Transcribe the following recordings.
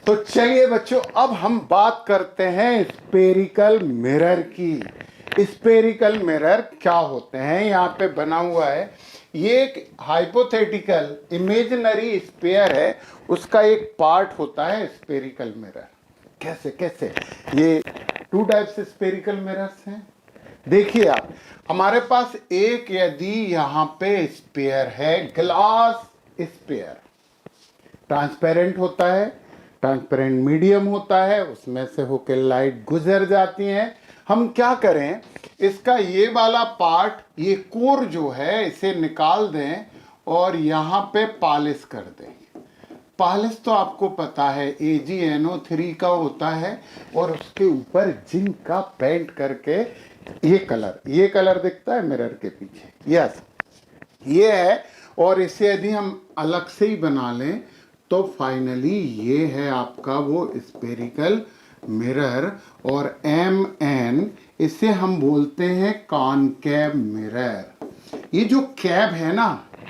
तो चलिए बच्चों, अब हम बात करते हैं स्पेरिकल मिरर की। स्पेरिकल मिरर क्या होते हैं? यहाँ पे बना हुआ है, ये एक हाइपोथेटिकल इमेजिनरी स्पेयर है, उसका एक पार्ट होता है स्पेरिकल मिरर। कैसे कैसे? ये टू टाइप से स्पेरिकल मिरर्स हैं। देखिए आप, हमारे पास एक यदि यहाँ पे स्पेयर है, ग्लास स्पेयर, ट्रांसपेरेंट होता है, ट्रांसपेरेंट मीडियम होता है, उसमें से होकर लाइट गुजर जाती है। हम क्या करें, इसका ये वाला पार्ट, ये कोर जो है, इसे निकाल दें और यहाँ पे पॉलिश कर दें। पॉलिश तो आपको पता है AgNO3 का होता है, और उसके ऊपर जिंक का पेंट करके ये कलर दिखता है मिरर के पीछे, यस ये है। और इसे यदि हम अलग से ही बना लें तो फाइनली ये है आपका वो स्पेरिकल मिरर। और MN, इसे हम बोलते हैं कॉनकेव मिरर। ये जो कैब है ना,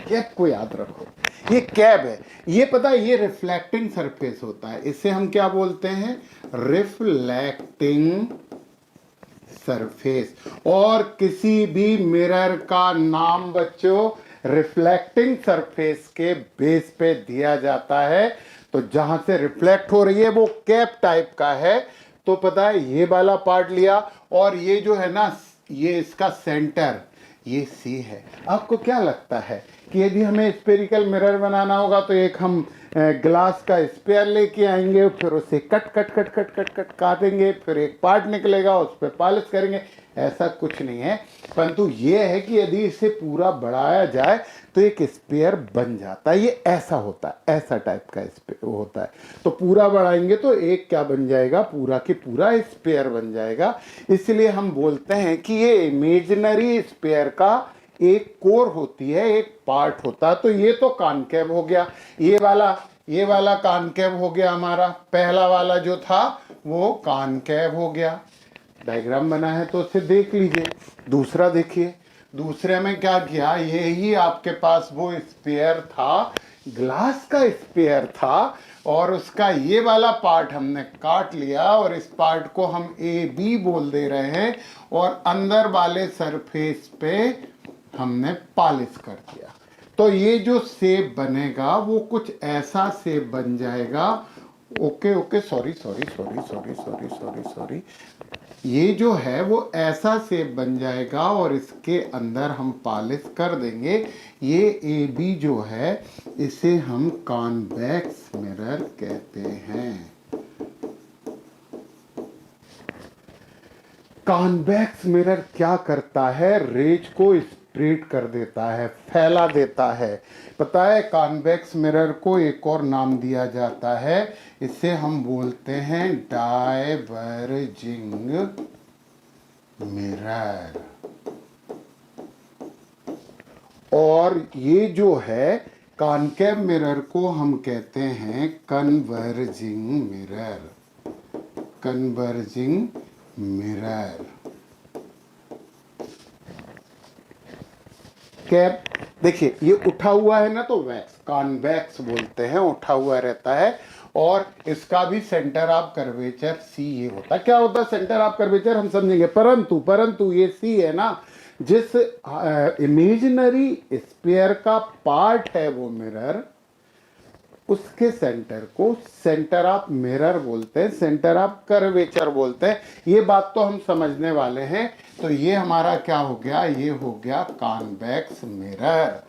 कैब को याद रखो, ये कैब है, ये पता है, ये रिफ्लेक्टिंग सरफेस होता है, इसे हम क्या बोलते हैं? Reflecting surface. और किसी भी मिरर का नाम बच्चों रिफ्लेक्टिंग सरफेस के बेस पे दिया जाता है। तो जहां से रिफ्लेक्ट हो रही है वो कैप टाइप का है, तो पता है ये वाला पार्ट लिया, और ये जो है ना, ये इसका सेंटर, ये C है। आपको क्या लगता है कि यदि हमें स्पेरिकल मिरर बनाना होगा तो एक हम ग्लास का स्पेयर लेके आएंगे, फिर उसे cut cut cut cut cut cut काटेंगे, फिर एक पार्ट निकलेगा, उस पर पॉलिश करेंगे? ऐसा कुछ नहीं है। परंतु ये है कि यदि इसे पूरा बढ़ाया जाए तो एक स्पेयर बन जाता है। ये ऐसा होता है, ऐसा टाइप का स्पेयर होता है। तो पूरा बढ़ाएंगे तो एक क्या बन जाएगा? पूरा के पूरा स्पेयर बन जाएगा। इसलिए हम बोलते हैं कि ये इमेजिनरी स्पेयर का एक कोर होती है, एक पार्ट होता है। तो ये तो कॉनकेव हो गया, ये वाला कॉनकेव हो गया हमारा, पहला वाला जो था वो कॉनकेव हो गया। डायग्राम बना है तो उसे देख लीजिए। दूसरा देखिए, दूसरे में क्या किया, ये ही आपके पास वो स्पेयर था, ग्लास का स्पेयर था, और उसका ये वाला पार्ट हमने काट लिया, और इस पार्ट को हम AB बोल दे रहे हैं, और अंदर वाले सरफेस पे हमने पॉलिश कर दिया। तो ये जो शेप बनेगा वो कुछ ऐसा शेप बन जाएगा। ओके, सॉरी, ये जो है वो ऐसा शेप बन जाएगा, और इसके अंदर हम पॉलिश कर देंगे। ये AB जो है, इसे हम कॉन्वेक्स मिरर कहते हैं। कॉन्वेक्स मिरर क्या करता है? रेज को स्प्रेड कर देता है, फैला देता है। पता है, कॉन्वेक्स मिरर को एक और नाम दिया जाता है, इसे हम बोलते हैं डाइवर्जिंग मिरर। और ये जो है कॉनकेव मिरर को हम कहते हैं converging mirror. Converging mirror cap, देखिए ये उठा हुआ है ना, तो वैक्स, कॉन्वेक्स बोलते हैं, उठा हुआ रहता है। और इसका भी सेंटर ऑफ कर्वेचर C ये होता है। क्या होता है सेंटर ऑफ कर्वेचर हम समझेंगे, परंतु ये C है ना, जिस इमेजिनरी स्फीयर का पार्ट है वो मिरर, उसके सेंटर को सेंटर ऑफ मिरर बोलते हैं, सेंटर ऑफ कर्वेचर बोलते हैं। ये बात तो हम समझने वाले हैं। तो ये हमारा क्या हो गया? ये हो गया कॉन्वेक्स मिरर।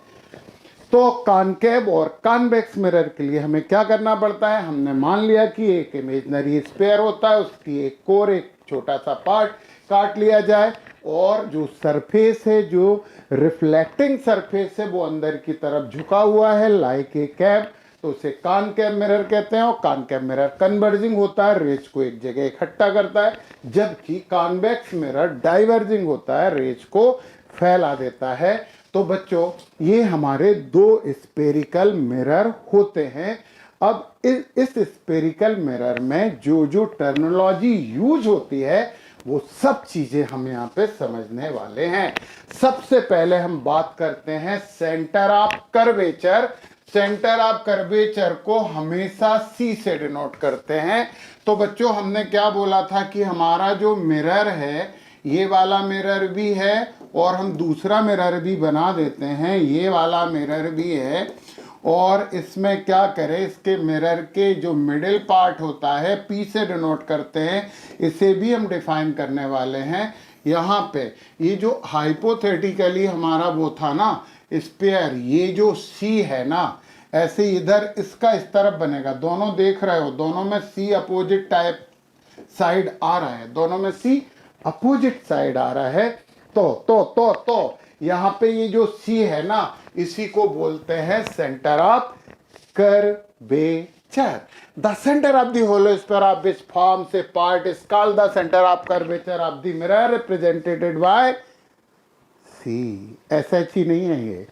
तो कॉनकेव और कॉन्वेक्स मिरर के लिए हमें क्या करना पड़ता है? हमने मान लिया कि एक इमेजिनरी स्फीयर होता है, उसकी एक कोर, एक छोटा सा पार्ट काट लिया जाए, और जो सरफेस है, जो रिफ्लेक्टिंग सरफेस है, वो अंदर की तरफ झुका हुआ है लाइक ए कैप, तो उसे कॉनकेव मिरर कहते हैं। और कॉनकेव मिरर कन्वर्जिंग होता है, रेज को एक जगह इकट्ठा करता है, जबकि कॉन्वेक्स मिरर डाइवर्जिंग होता है, रेज को फैला देता है। तो बच्चों, ये हमारे दो स्पेरिकल मिरर होते हैं। अब इस स्पेरिकल मिरर में जो जो टर्मिनोलॉजी यूज होती है वो सब चीजें हम यहाँ पे समझने वाले हैं। सबसे पहले हम बात करते हैं centre of curvature. Centre of curvature को हमेशा सी से डिनोट करते हैं। तो बच्चों हमने क्या बोला था कि हमारा जो मिरर है, ये वाला मिरर भी है और हम दूसरा मिरर भी बना देते हैं, ये वाला मिरर भी है। और इसमें क्या करें, इसके मिरर के जो मिडिल पार्ट होता है पी से डिनोट करते हैं, इसे भी हम डिफाइन करने वाले हैं। यहाँ पे ये जो हाइपोथेटिकली हमारा वो था ना स्पेयर, ये जो सी है ना, ऐसे इधर इसका इस तरफ बनेगा, दोनों देख रहे हो, दोनों में सी अपोजिट टाइप साइड आ रहा है, दोनों में सी अपोजिट साइड आ रहा है। तो यहाँ पे ये जो सी है ना, इसी को बोलते हैं centre of curvature. The centre of the hollow sphere of which forms a part is called the centre of curvature of the mirror, represented by C. ऐसा ही नहीं है, ये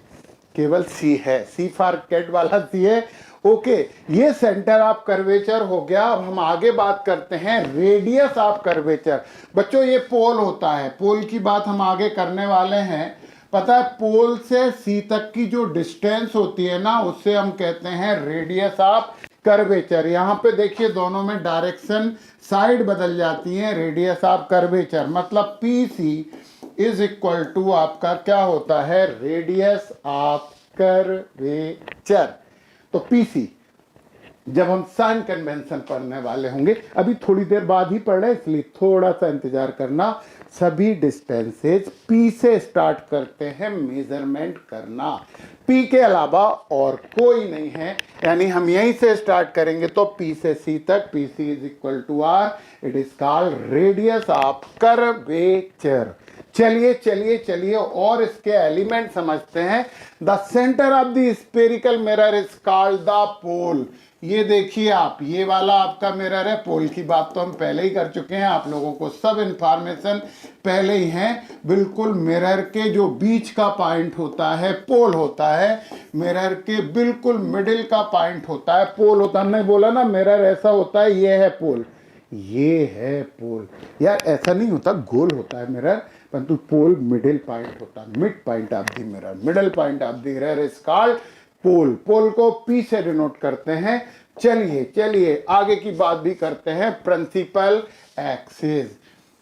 केवल सी है, सी फॉर कैट वाला सी है। ओके, ये सेंटर ऑफ कर्वेचर हो गया। अब हम आगे बात करते हैं रेडियस ऑफ कर्वेचर। बच्चों ये पोल होता है, पोल की बात हम आगे करने वाले हैं। पता है पोल से सी तक की जो डिस्टेंस होती है ना, उससे हम कहते हैं रेडियस ऑफ कर्वेचर। यहाँ पे देखिए दोनों में डायरेक्शन साइड बदल जाती है। रेडियस ऑफ कर्वेचर मतलब P C is equal to आपका क्या होता है, रेडियस ऑफ कर्वेचर। तो पीसी जब हम साइन कन्वेंशन पढ़ने वाले होंगे, अभी थोड़ी देर बाद ही पढ़ रहे, इसलिए थोड़ा सा इंतजार करना। सभी डिस्टेंसेज पी से स्टार्ट करते हैं मेजरमेंट करना, पी के अलावा और कोई नहीं है, यानी हम यहीं से स्टार्ट करेंगे। तो पी से सी तक, P C is equal to R, it is called radius of curvature. चलिए चलिए चलिए और इसके एलिमेंट समझते हैं। The centre of the spherical mirror is called the pole. ये देखिए आप, ये वाला आपका मिरर है। पोल की बात तो हम पहले ही कर चुके हैं, आप लोगों को सब इंफॉर्मेशन पहले ही है। बिल्कुल मिरर के जो बीच का पॉइंट होता है पोल होता है, मिरर के बिल्कुल मिडिल का पॉइंट होता है पोल होता है। हमने बोला ना मिरर ऐसा होता है, ये है पोल, ये है पोल। यार ऐसा नहीं होता, गोल होता है मिरर, परंतु पोल मिडिल पॉइंट होता है, mid point of the mirror, middle point of the mirror is called pole. Pole को पी से डिनोट करते हैं। चलिए चलिए आगे की बात भी करते हैं। प्रिंसिपल एक्सिस,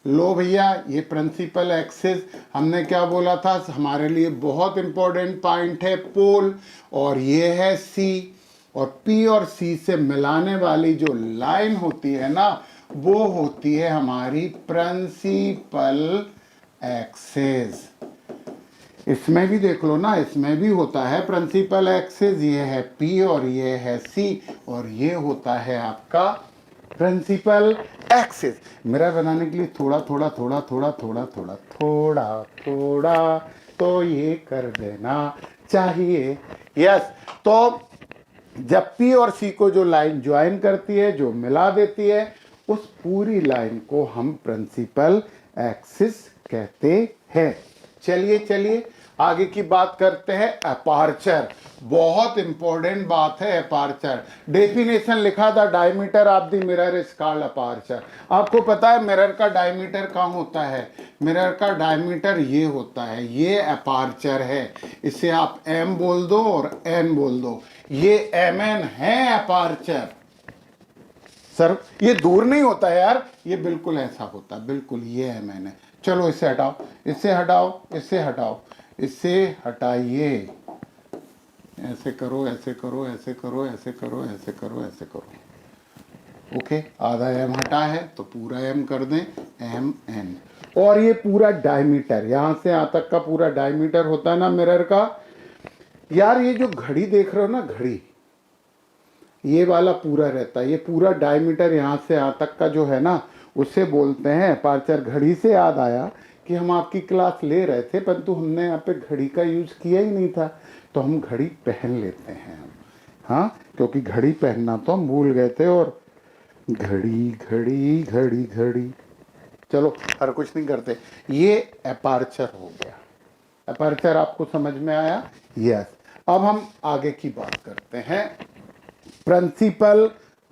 लो भैया ये प्रिंसिपल एक्सिस हमने क्या बोला था, हमारे लिए बहुत इंपॉर्टेंट पॉइंट है पोल, और ये है सी। और पी और सी से मिलाने वाली जो लाइन होती है ना, वो होती है हमारी प्रिंसिपल एक्सिस। इसमें भी देख लो ना, इसमें भी होता है प्रिंसिपल एक्सिस, ये है पी और ये है सी, और ये होता है आपका प्रिंसिपल एक्सिस। मिरर बनाने के लिए थोड़ा थोड़ा थोड़ा थोड़ा थोड़ा थोड़ा थोड़ा थोड़ा तो ये कर देना चाहिए। यस, तो जब पी और सी को जो लाइन ज्वाइन करती है, जो मिला देती है, उस पूरी लाइन को हम प्रिंसिपल एक्सिस कहते हैं। चलिए चलिए आगे की बात करते हैं। अपार्चर, बहुत इंपॉर्टेंट बात है अपार्चर। डेफिनेशन लिखा था, diameter of the mirror is called aperture. आपको पता है मिरर का डायमीटर कहाँ होता है, मिरर का डायमीटर ये होता है, ये अपार्चर है। इसे आप एम बोल दो और एन बोल दो, ये एम एन है अपार्चर। सर ये दूर नहीं होता है यार, ये बिल्कुल ऐसा होता है, बिल्कुल ये एम एन है। चलो इसे हटाओ, इसे हटाओ, इसे हटाओ, इसे हटाइए, ऐसे करो, ऐसे करो, ऐसे करो, ऐसे करो, ऐसे करो, ऐसे करो। ओके, आधा एम हटा है तो पूरा एम कर दें, एम एन। और ये पूरा डायमीटर, यहां से यहां तक का पूरा डायमीटर होता है ना मिरर का। यार ये जो घड़ी देख रहे हो ना, घड़ी ये वाला पूरा रहता है, ये पूरा डायमीटर यहां से यहां तक का जो है ना, उसे बोलते हैं अपार्चर। घड़ी से याद आया कि हम आपकी क्लास ले रहे थे, परंतु हमने यहाँ पे घड़ी का यूज किया ही नहीं था, तो हम घड़ी पहन लेते हैं हम, हाँ, क्योंकि घड़ी पहनना तो हम भूल गए थे। और घड़ी घड़ी घड़ी घड़ी, चलो हर कुछ नहीं करते, ये अपार्चर हो गया। अपार्चर आपको समझ में आया? यस। अब हम आगे की बात करते हैं, प्रिंसिपल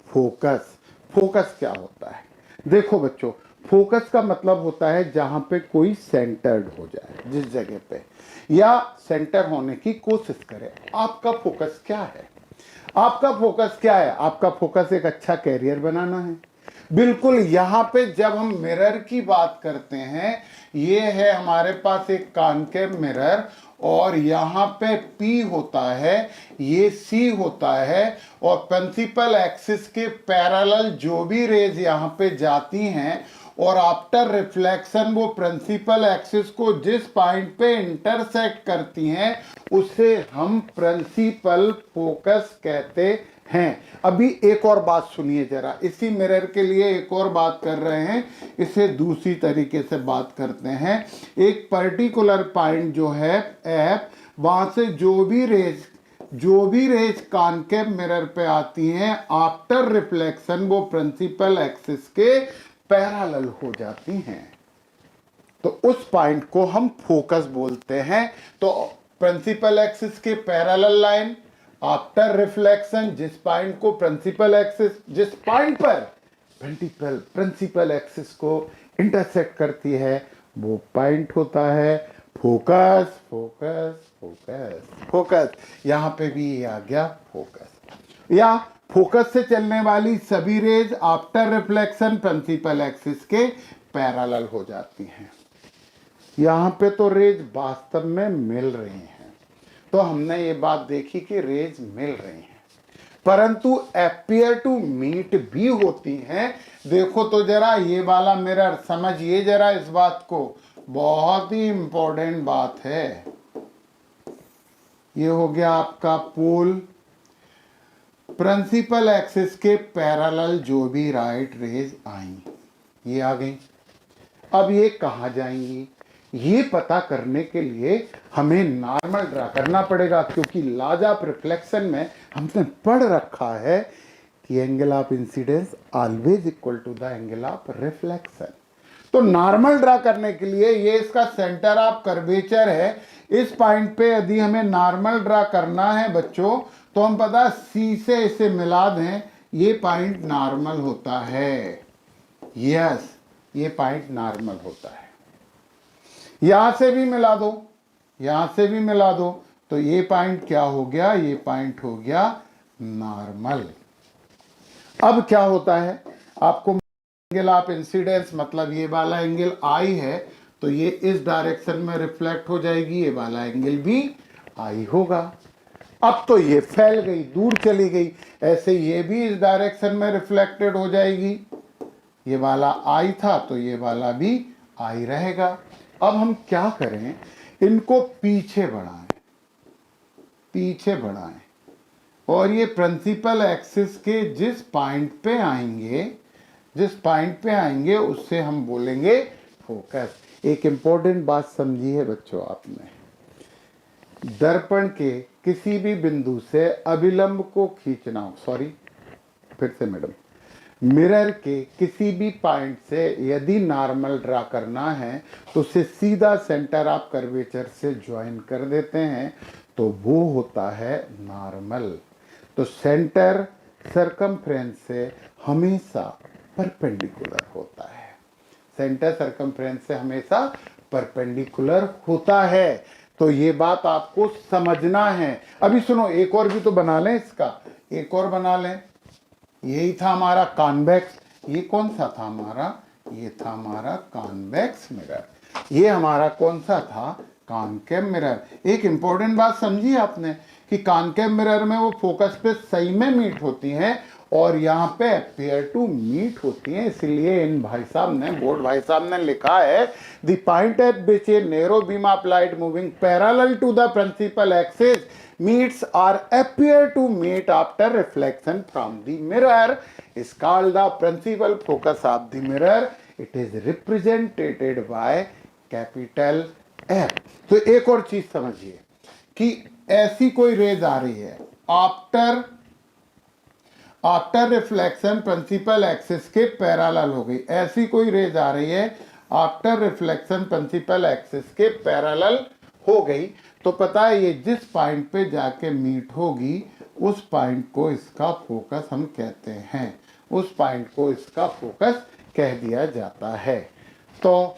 फोकस। फोकस क्या होता है? देखो बच्चों, फोकस का मतलब होता है जहां पे कोई सेंटर्ड हो जाए, जिस जगह पे, या सेंटर होने की कोशिश करे। आपका फोकस क्या है? आपका फोकस क्या है? आपका फोकस एक अच्छा कैरियर बनाना है। बिल्कुल यहां पे जब हम मिरर की बात करते हैं, ये है हमारे पास एक कॉनकेव मिरर, और यहां पे P होता है, ये C होता है, और प्रिंसिपल एक्सिस के पैरेलल जो भी रेज यहां पे जाती हैं और आफ्टर रिफ्लेक्शन वो प्रिंसिपल एक्सिस को जिस पॉइंट पे इंटरसेक्ट करती हैं उसे हम प्रिंसिपल फोकस कहते हैं। अभी एक और बात सुनिए जरा, इसी मिरर के लिए एक और बात कर रहे हैं, इसे दूसरी तरीके से बात करते हैं। एक पर्टिकुलर पॉइंट जो है एफ, वहां से जो भी रेज कॉनकेव मिरर पे आती हैं, आफ्टर रिफ्लेक्शन वो प्रिंसिपल एक्सिस के पैरेलल हो जाती हैं, तो उस पॉइंट को हम फोकस बोलते हैं। तो प्रिंसिपल एक्सिस के पैरेलल लाइन आफ्टर रिफ्लेक्शन, जिस पॉइंट को प्रिंसिपल एक्सिस, जिस पॉइंट पर प्रिंसिपल एक्सिस को इंटरसेक्ट करती है, वो पॉइंट होता है फोकस। फोकस फोकस फोकस, यहां पे भी ये आ गया फोकस। या फोकस से चलने वाली सभी rays after reflection principal axis के पैरेलल हो जाती हैं। यहां पे तो रेज वास्तव में मिल रही हैं, तो हमने ये बात देखी कि रेज मिल रही हैं, परंतु अपीयर टू मीट भी होती हैं। देखो तो जरा ये वाला मिरर, समझिए जरा इस बात को, बहुत ही इंपॉर्टेंट बात है। ये हो गया आपका पोल, प्रिंसिपल एक्सिस के पैरेलल जो भी राइट रेज आई, ये आ गई। अब ये कहां जाएंगी, ये पता करने के लिए हमें नॉर्मल ड्रा करना पड़ेगा, क्योंकि लॉज ऑफ रिफ्लेक्शन में हमने पढ़ रखा है कि angle of incidence always equal to the angle of reflection. तो नॉर्मल ड्रा करने के लिए ये इसका सेंटर ऑफ कर्वेचर है, इस पॉइंट पे यदि हमें नॉर्मल ड्रा करना है बच्चों, तो हम पता C से इसे मिला दें, ये पॉइंट नॉर्मल होता है। यस, ये पॉइंट नॉर्मल होता है। यहां से भी मिला दो, यहां से भी मिला दो, तो ये पॉइंट क्या हो गया, ये पॉइंट हो गया नॉर्मल। अब क्या होता है, आपको एंगल ऑफ इंसिडेंस मतलब ये वाला एंगल आई है, तो ये इस डायरेक्शन में रिफ्लेक्ट हो जाएगी, ये वाला एंगल भी आई होगा। अब तो ये फैल गई, दूर चली गई, ऐसे ये भी इस डायरेक्शन में रिफ्लेक्टेड हो जाएगी। ये वाला आई था तो ये वाला भी आई रहेगा। अब हम क्या करें, इनको पीछे बढ़ाएं, पीछे बढ़ाएं, और ये प्रिंसिपल एक्सिस के जिस पॉइंट पे आएंगे, जिस पॉइंट पे आएंगे उससे हम बोलेंगे फोकस। एक इंपॉर्टेंट बात समझी है बच्चों आपने, दर्पण के किसी भी बिंदु से अभिलंब को खींचना हो, सॉरी फिर से मैडम, मिरर के किसी भी पॉइंट से यदि नॉर्मल ड्रा करना है तो उसे सीधा सेंटर ऑफ कर्वेचर से ज्वाइन कर देते हैं, तो वो होता है नॉर्मल। तो सेंटर सरकमफ्रेंस से हमेशा परपेंडिकुलर होता है, सेंटर सरकमफ्रेंस से हमेशा परपेंडिकुलर होता है। तो ये बात आपको समझना है। अभी सुनो, एक और भी तो बना लें, इसका एक और बना लें। यही था हमारा कॉन्वेक्स, ये कौन सा था हमारा, ये था हमारा कॉन्वेक्स मिरर, ये हमारा कौन सा था, कॉनकेव मिरर। एक इंपॉर्टेंट बात समझी आपने कि कॉनकेव मिरर में वो फोकस पे सही में मीट होती हैं और यहाँ पे पेयर टू मीट होती हैं, इसलिए इन भाई साहब ने, बोर्ड भाई साहब ने लिखा है the point at which a narrow beam of light moving parallel to the principal axis meets or appear to meet after reflection from the mirror is called the principal focus of the mirror. It is represented by capital F. तो एक और चीज समझिए कि ऐसी कोई raise आ रही है आफ्टर रिफ्लेक्शन प्रिंसिपल एक्सिस के पैरेलल हो गई, ऐसी कोई रेज आ रही है आफ्टर रिफ्लेक्शन प्रिंसिपल एक्सिस के पैरेलल हो गई, तो पता है ये जिस पॉइंट पे जाके मीट होगी उस पॉइंट को इसका फोकस हम कहते हैं, उस पॉइंट को इसका फोकस कह दिया जाता है। तो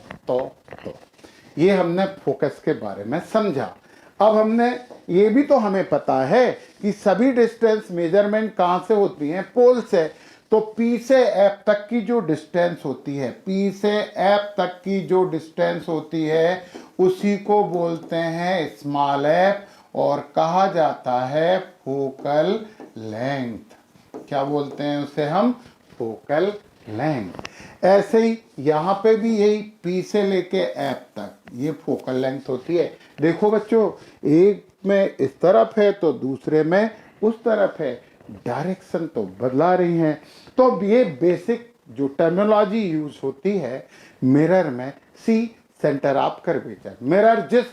ये हमने फोकस के बारे में समझा। अब हमने ये भी तो हमें पता है कि सभी डिस्टेंस मेजरमेंट कहाँ से होती हैं, पोल से। तो P से F तक की जो डिस्टेंस होती है, P से F तक की जो डिस्टेंस होती है उसी को बोलते हैं स्मॉल f और कहा जाता है फोकल लेंथ। क्या बोलते हैं उसे हम, फोकल लेंथ। ऐसे ही यहाँ पे भी यही P से लेके F तक ये फोकल लेंथ होती है। देखो बच्चों, एक में इस तरफ है तो दूसरे में उस तरफ है, डायरेक्शन तो बदला रही हैं। तो अब ये बेसिक जो टर्मिनोलॉजी यूज होती है मिरर में, C centre of curvature. Mirror जिस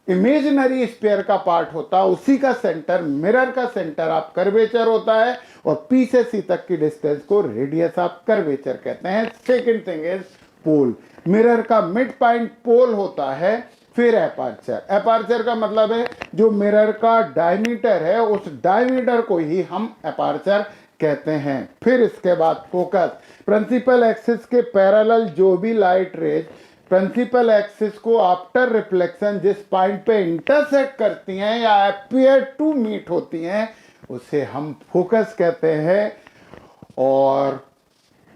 इमेजिनरी स्फीयर का पार्ट होता है उसी का सेंटर मिरर का सेंटर ऑफ कर्वेचर होता है और पी से सी तक की डिस्टेंस को रेडियस ऑफ कर्वेचर कहते हैं। Second thing is pole. Mirror का मिड पॉइंट पोल होता है। फिर एपर्चर। एपर्चर का मतलब है जो मिरर का डायमीटर है उस डायमीटर को ही हम एपर्चर कहते हैं। फिर इसके बाद फोकस। प्रिंसिपल एक्सिस के पैरेलल जो भी लाइट रेज प्रिंसिपल एक्सिस को आफ्टर रिफ्लेक्शन जिस पॉइंट पे इंटरसेक्ट करती हैं या अपीयर टू मीट होती हैं उसे हम फोकस कहते हैं और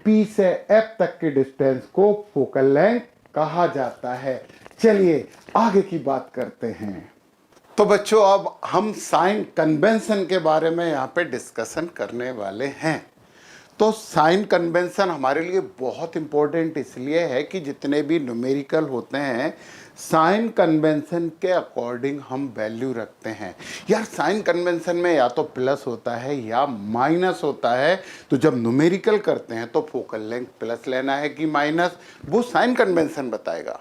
P से F तक की डिस्टेंस को फोकल लेंथ कहा जाता है। चलिए आगे की बात करते हैं। तो बच्चों अब हम साइन कन्वेंशन के बारे में यहाँ पे डिस्कशन करने वाले हैं। तो साइन कन्वेंशन हमारे लिए बहुत इंपॉर्टेंट इसलिए है कि जितने भी न्यूमेरिकल होते हैं साइन कन्वेंशन के अकॉर्डिंग हम वैल्यू रखते हैं। यार साइन कन्वेंशन में या तो प्लस होता है या माइनस होता है, तो जब न्यूमेरिकल करते हैं तो फोकल लेंथ प्लस लेना है कि माइनस, वो साइन कन्वेंशन बताएगा।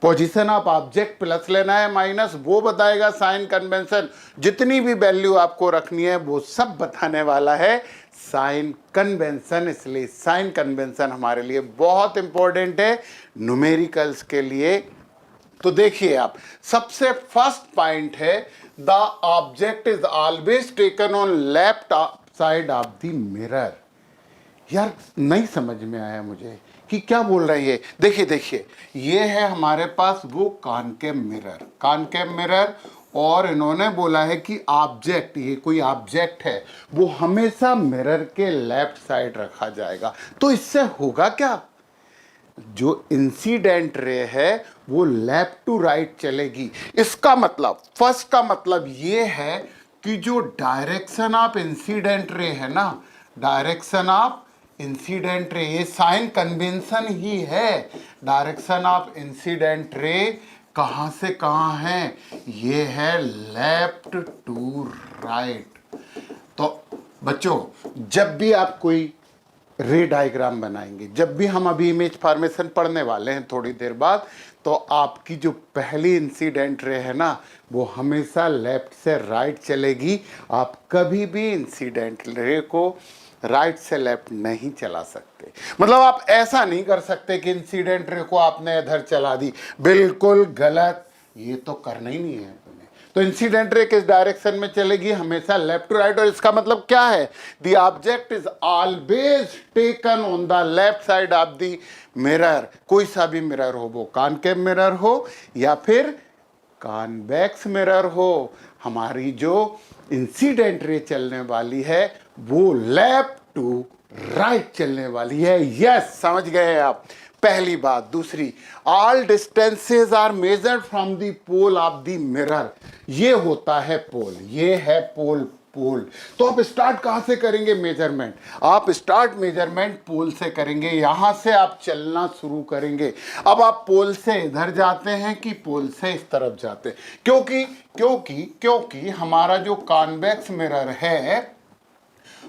पोजीशन ऑफ ऑब्जेक्ट प्लस लेना है माइनस, वो बताएगा साइन कन्वेंशन। जितनी भी वैल्यू आपको रखनी है वो सब बताने वाला है साइन कन्वेंशन। इसलिए साइन कन्वेंशन हमारे लिए बहुत इंपॉर्टेंट है न्यूमेरिकल्स के लिए। तो देखिए आप, सबसे फर्स्ट पॉइंट है the object is always taken on left side of the mirror. यार नहीं समझ में आया मुझे कि क्या बोल रही है। देखिए ये है हमारे पास वो कॉनकेव मिरर और इन्होंने बोला है कि ऑब्जेक्ट, ये कोई ऑब्जेक्ट है, वो हमेशा मिरर के लेफ्ट साइड रखा जाएगा। तो इससे होगा क्या, जो इंसिडेंट रे है वो लेफ्ट टू राइट चलेगी। इसका मतलब, फर्स्ट का मतलब ये है कि जो डायरेक्शन ऑफ इंसिडेंट रे है ना, डायरेक्शन ऑफ इंसिडेंट रे, ये साइन कन्वेंशन ही है। डायरेक्शन ऑफ इंसिडेंट रे कहाँ से कहाँ है, ये है लेफ्ट टू राइट। तो बच्चों जब भी आप कोई रे डायग्राम बनाएंगे, जब भी हम अभी इमेज फॉर्मेशन पढ़ने वाले हैं थोड़ी देर बाद, तो आपकी जो पहली इंसिडेंट रे है ना वो हमेशा लेफ्ट से राइट चलेगी। आप कभी भी इंसिडेंट रे को राइट से लेफ्ट नहीं चला सकते। मतलब आप ऐसा नहीं कर सकते कि इंसिडेंट रे को आपने इधर चला दी, बिल्कुल गलत, ये तो करना ही नहीं है तुम्हें। तो इंसिडेंट रे किस डायरेक्शन में चलेगी, हमेशा लेफ्ट टू राइट। और इसका मतलब क्या है, the object is always taken on the left side of the mirror. कोई सा भी मिरर हो, वो कॉनकेव मिरर हो या फिर कॉन्वेक्स मिरर हो, हमारी जो इंसिडेंट रे चलने वाली है वो लेफ्ट टू राइट चलने वाली है। यस, समझ गए आप, पहली बात। दूसरी, all distances are measured from the pole of the mirror. ये होता है पोल, ये है पोल। तो आप स्टार्ट कहां से करेंगे मेजरमेंट, आप स्टार्ट मेजरमेंट पोल से करेंगे। यहां से आप चलना शुरू करेंगे। अब आप पोल से इधर जाते हैं कि पोल से इस तरफ जाते हैं, क्योंकि हमारा जो कॉन्वेक्स मिरर है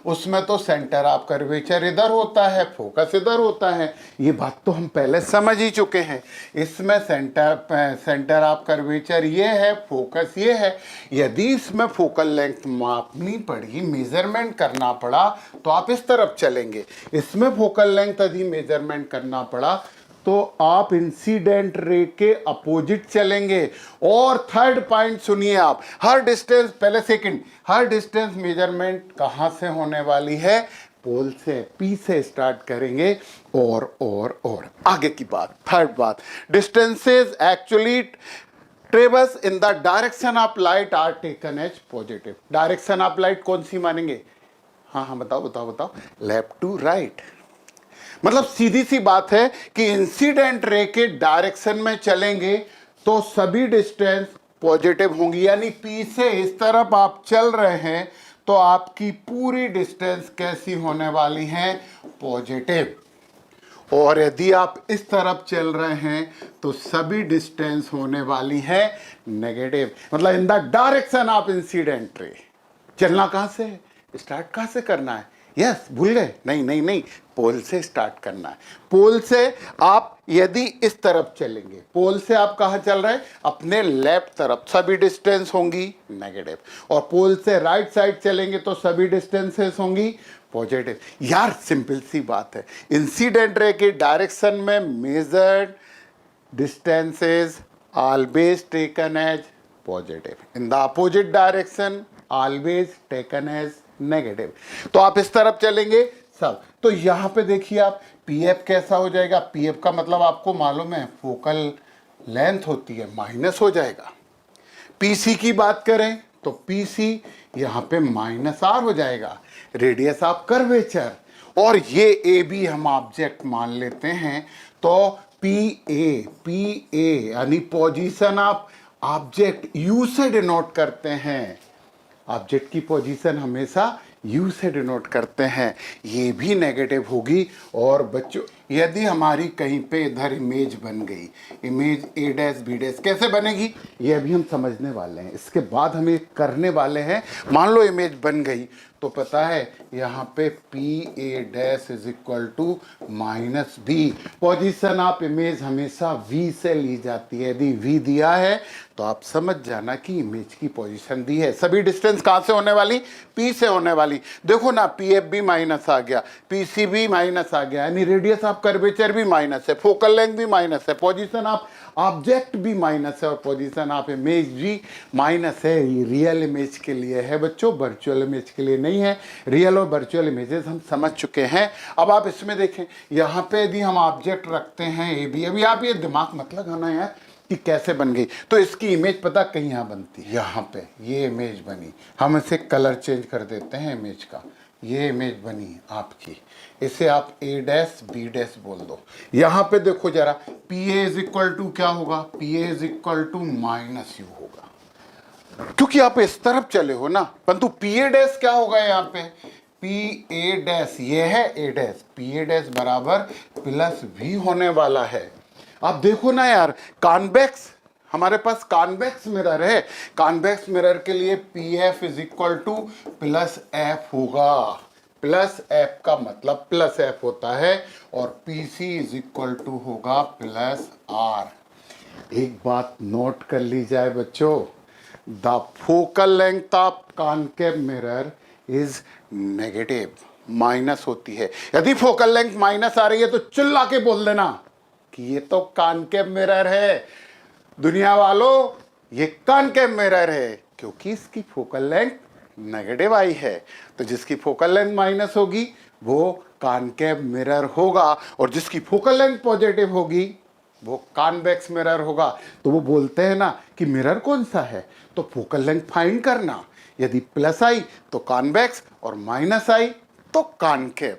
उसमें तो सेंटर ऑफ कर्वेचर इधर होता है, फोकस इधर होता है। ये बात तो हम पहले समझ ही चुके हैं। इसमें सेंटर ऑफ कर्वेचर ये है, फोकस ये है। यदि इसमें फोकल लेंथ मापनी पड़ी, मेजरमेंट करना पड़ा, तो आप इस तरफ चलेंगे। इसमें फोकल लेंथ यदि मेजरमेंट करना पड़ा तो आप इंसिडेंट रे के अपोजिट चलेंगे। और थर्ड पॉइंट सुनिए आप, हर डिस्टेंस, पहले सेकंड, हर डिस्टेंस मेजरमेंट कहां से होने वाली है, पोल से, पी से स्टार्ट करेंगे और आगे की बात। थर्ड बात, distances actually traverse in the direction of light are taken as positive. Direction of light कौन सी मानेंगे? हाँ हाँ बताओ बताओ बताओ। Left to right. मतलब सीधी सी बात है कि इंसिडेंट रे के डायरेक्शन में चलेंगे तो सभी डिस्टेंस पॉजिटिव होंगी, यानी पी से इस तरफ आप चल रहे हैं तो आपकी पूरी डिस्टेंस कैसी होने वाली है? पॉजिटिव। और यदि आप इस तरफ चल रहे हैं तो सभी डिस्टेंस होने वाली है नेगेटिव। मतलब इन द डायरेक्शन ऑफ इंसिडेंट रे। चलना कहां से है? स्टार्ट कहां से करना है? यस, भूल गए? नहीं नहीं नहीं, पोल से स्टार्ट करना है। पोल से आप यदि इस तरफ चलेंगे, पोल से आप कहां चल रहे हैं? अपने लेफ्ट तरफ, सभी डिस्टेंस होंगी नेगेटिव। और पोल से राइट साइड चलेंगे तो सभी डिस्टेंसेस होंगी पॉजिटिव। यार सिंपल सी बात है, इंसिडेंट रे की डायरेक्शन में measured distances always taken as positive, in the opposite direction always taken as negative. तो आप इस तरफ चलेंगे सब, तो यहां पे देखिए आप पीएफ कैसा हो जाएगा? पीएफ का मतलब आपको मालूम है फोकल लेंथ होती है, माइनस हो जाएगा। पीसी की बात करें तो पीसी यहां पे माइनस आर हो जाएगा, रेडियस ऑफ कर्वेचर। और ये ए भी हम ऑब्जेक्ट मान लेते हैं तो पी ए यानी पोजीशन ऑफ ऑब्जेक्ट यू से डिनोट करते हैं। ऑब्जेक्ट की पोजीशन हमेशा यू से डिनोट करते हैं, ये भी नेगेटिव होगी। और बच्चों यदि हमारी कहीं पे इधर इमेज बन गई, image A dash B dash कैसे बनेगी ये अभी हम समझने वाले हैं, इसके बाद हम ये करने वाले हैं। मान लो इमेज बन गई तो पता है यहाँ पे P A dash is equal to minus V. Position of image हमेशा वी से ली जाती है। यदि वी दिया है तो आप समझ जाना कि इमेज की पोजीशन दी है। सभी डिस्टेंस कहाँ से होने वाली? पी से होने वाली। देखो ना, पी एफ भी माइनस आ गया, पी सी भी माइनस आ गया, यानी रेडियस ऑफ कर्वेचर भी माइनस है, फोकल लेंथ भी माइनस है, पोजीशन ऑफ ऑब्जेक्ट भी माइनस है और पोजीशन ऑफ इमेज भी माइनस है। ये रियल इमेज के लिए है बच्चों, वर्चुअल इमेज के लिए नहीं है। रियल और वर्चुअल इमेजेस हम समझ चुके हैं। अब आप इसमें देखें, यहाँ पे यदि हम ऑब्जेक्ट रखते हैं ए बी, अभी आप ये दिमाग मत लगाना यार कि कैसे बन गई, तो इसकी इमेज पता कहीं यहाँ बनती है, यहाँ पे ये इमेज बनी, हम इसे कलर चेंज कर देते हैं इमेज का, ये इमेज बनी आपकी, इसे आप ए डैश बी डैश बोल दो। यहाँ पे देखो जरा, P A is equal to क्या होगा? P A is equal to minus U होगा, क्योंकि आप इस तरफ चले हो ना। परंतु पी ए डैश क्या होगा यहाँ पे? पी ए डैश ये है A dash, P A dash बराबर प्लस वी होने वाला है। आप देखो ना यार, कॉन्वेक्स, हमारे पास कॉन्वेक्स मिरर है, कॉन्वेक्स मिरर के लिए P F is equal to plus F होगा। प्लस एफ का मतलब प्लस एफ होता है, और P C is equal to होगा प्लस आर। एक बात नोट कर ली जाए बच्चों, the focal length of concave mirror is negative, minus होती है। यदि फोकल लेंथ माइनस आ रही है तो चिल्ला के बोल देना कि ये तो कॉनकेव मिरर है दुनिया वालों, ये कॉनकेव मिरर है, क्योंकि इसकी फोकल लेंथ नेगेटिव आई है। तो जिसकी फोकल लेंथ माइनस होगी वो कॉनकेव मिरर होगा, और जिसकी फोकल लेंथ पॉजिटिव होगी वो कॉन्वेक्स मिरर होगा। तो वो बोलते हैं ना कि मिरर कौन सा है, तो फोकल लेंथ फाइंड करना, यदि प्लस आई तो कॉन्वेक्स और माइनस आई तो कॉनकेव।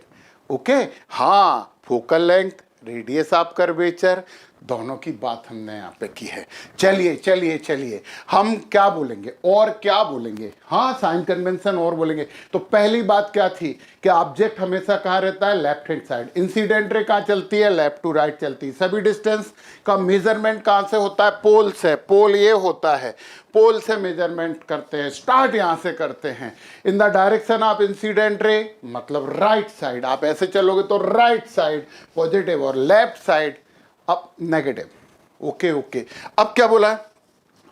ओके, हाँ, focal length, radius of curvature, दोनों की बात हमने यहाँ पे की है। चलिए चलिए चलिए, हम क्या बोलेंगे और क्या बोलेंगे? हाँ, साइन कन्वेंशन और बोलेंगे। तो पहली बात क्या थी कि ऑब्जेक्ट हमेशा कहाँ रहता है? Left hand side. Incident ray कहाँ चलती है? लेफ्ट टू राइट चलती है। सभी डिस्टेंस का मेजरमेंट कहाँ से होता है? पोल से। पोल ये होता है, पोल से मेजरमेंट करते हैं, स्टार्ट यहाँ से करते हैं। In the direction of incident ray मतलब राइट साइड, आप ऐसे चलोगे तो राइट साइड पॉजिटिव और लेफ्ट साइड अब नेगेटिव। ओके ओके, अब क्या बोला है?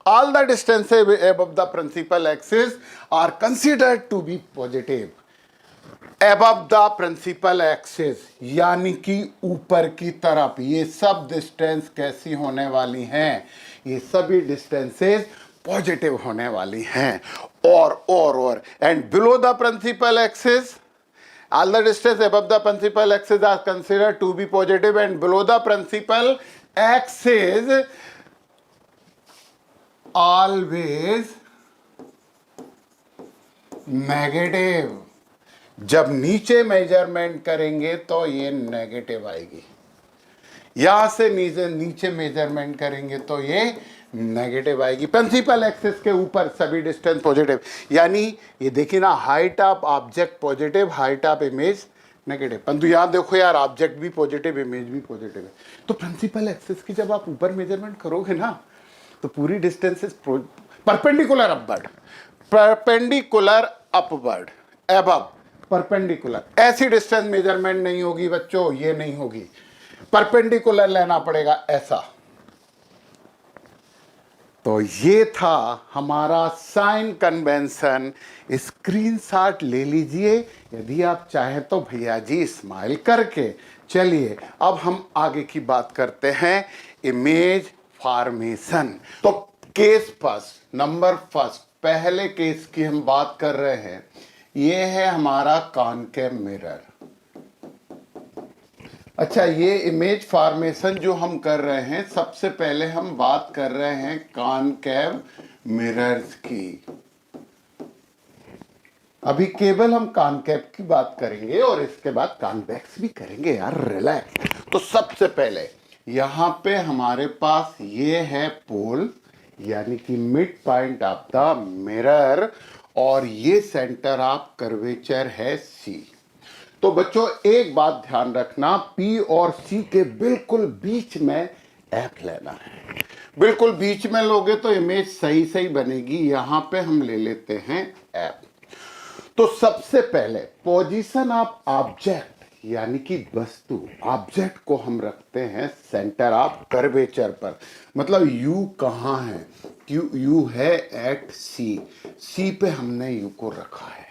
All the distances above the principal axis are considered to be positive. Above the principal axis यानी कि ऊपर की तरफ, ये सब डिस्टेंस कैसी होने वाली हैं? ये सभी डिस्टेंसेस पॉजिटिव होने वाली हैं। और and below the principal axis all the distance above the principal axis are considered to be positive, and below the principal axis always negative. जब नीचे मेजरमेंट करेंगे तो ये नेगेटिव आएगी, यहां से नीचे नीचे मेजरमेंट करेंगे तो ये नेगेटिव आएगी। प्रिंसिपल एक्सिस के ऊपर सभी डिस्टेंस पॉजिटिव, यानी ये देखिए ना, height of object positive, height of image negative. परंतु यहां देखो यार, ऑब्जेक्ट भी पॉजिटिव, इमेज भी पॉजिटिव है। तो प्रिंसिपल एक्सिस की जब आप ऊपर मेजरमेंट करोगे ना, तो पूरी distance is perpendicular upward, perpendicular upward, above perpendicular. ऐसी डिस्टेंस मेजरमेंट नहीं होगी बच्चों, ये नहीं होगी, परपेंडिकुलर लेना पड़ेगा ऐसा। तो ये था हमारा साइन कन्वेंशन। स्क्रीनशॉट ले लीजिए यदि आप चाहें तो भैया जी, स्माइल करके। चलिए अब हम आगे की बात करते हैं, इमेज फॉर्मेशन। तो केस फर्स्ट, नंबर फर्स्ट, पहले केस की हम बात कर रहे हैं। ये है हमारा कॉनकेव मिरर। अच्छा, ये इमेज फॉर्मेशन जो हम कर रहे हैं, सबसे पहले हम बात कर रहे हैं कॉनकेव मिरर्स की। अभी केवल हम कॉनकेव की बात करेंगे और इसके बाद कॉन्वेक्स भी करेंगे यार, रिलैक्स। तो सबसे पहले यहां पे हमारे पास ये है पोल, यानी कि mid point of the mirror, और ये सेंटर ऑफ कर्वेचर है सी। तो बच्चों एक बात ध्यान रखना, P और C के बिल्कुल बीच में F लेना है। बिल्कुल बीच में लोगे तो इमेज सही सही बनेगी। यहां पे हम ले लेते हैं F। तो सबसे पहले पोजीशन ऑफ ऑब्जेक्ट, यानी कि वस्तु, ऑब्जेक्ट को हम रखते हैं सेंटर ऑफ कर्वेचर पर। मतलब U कहां है? U है एट C। C पे हमने U को रखा है।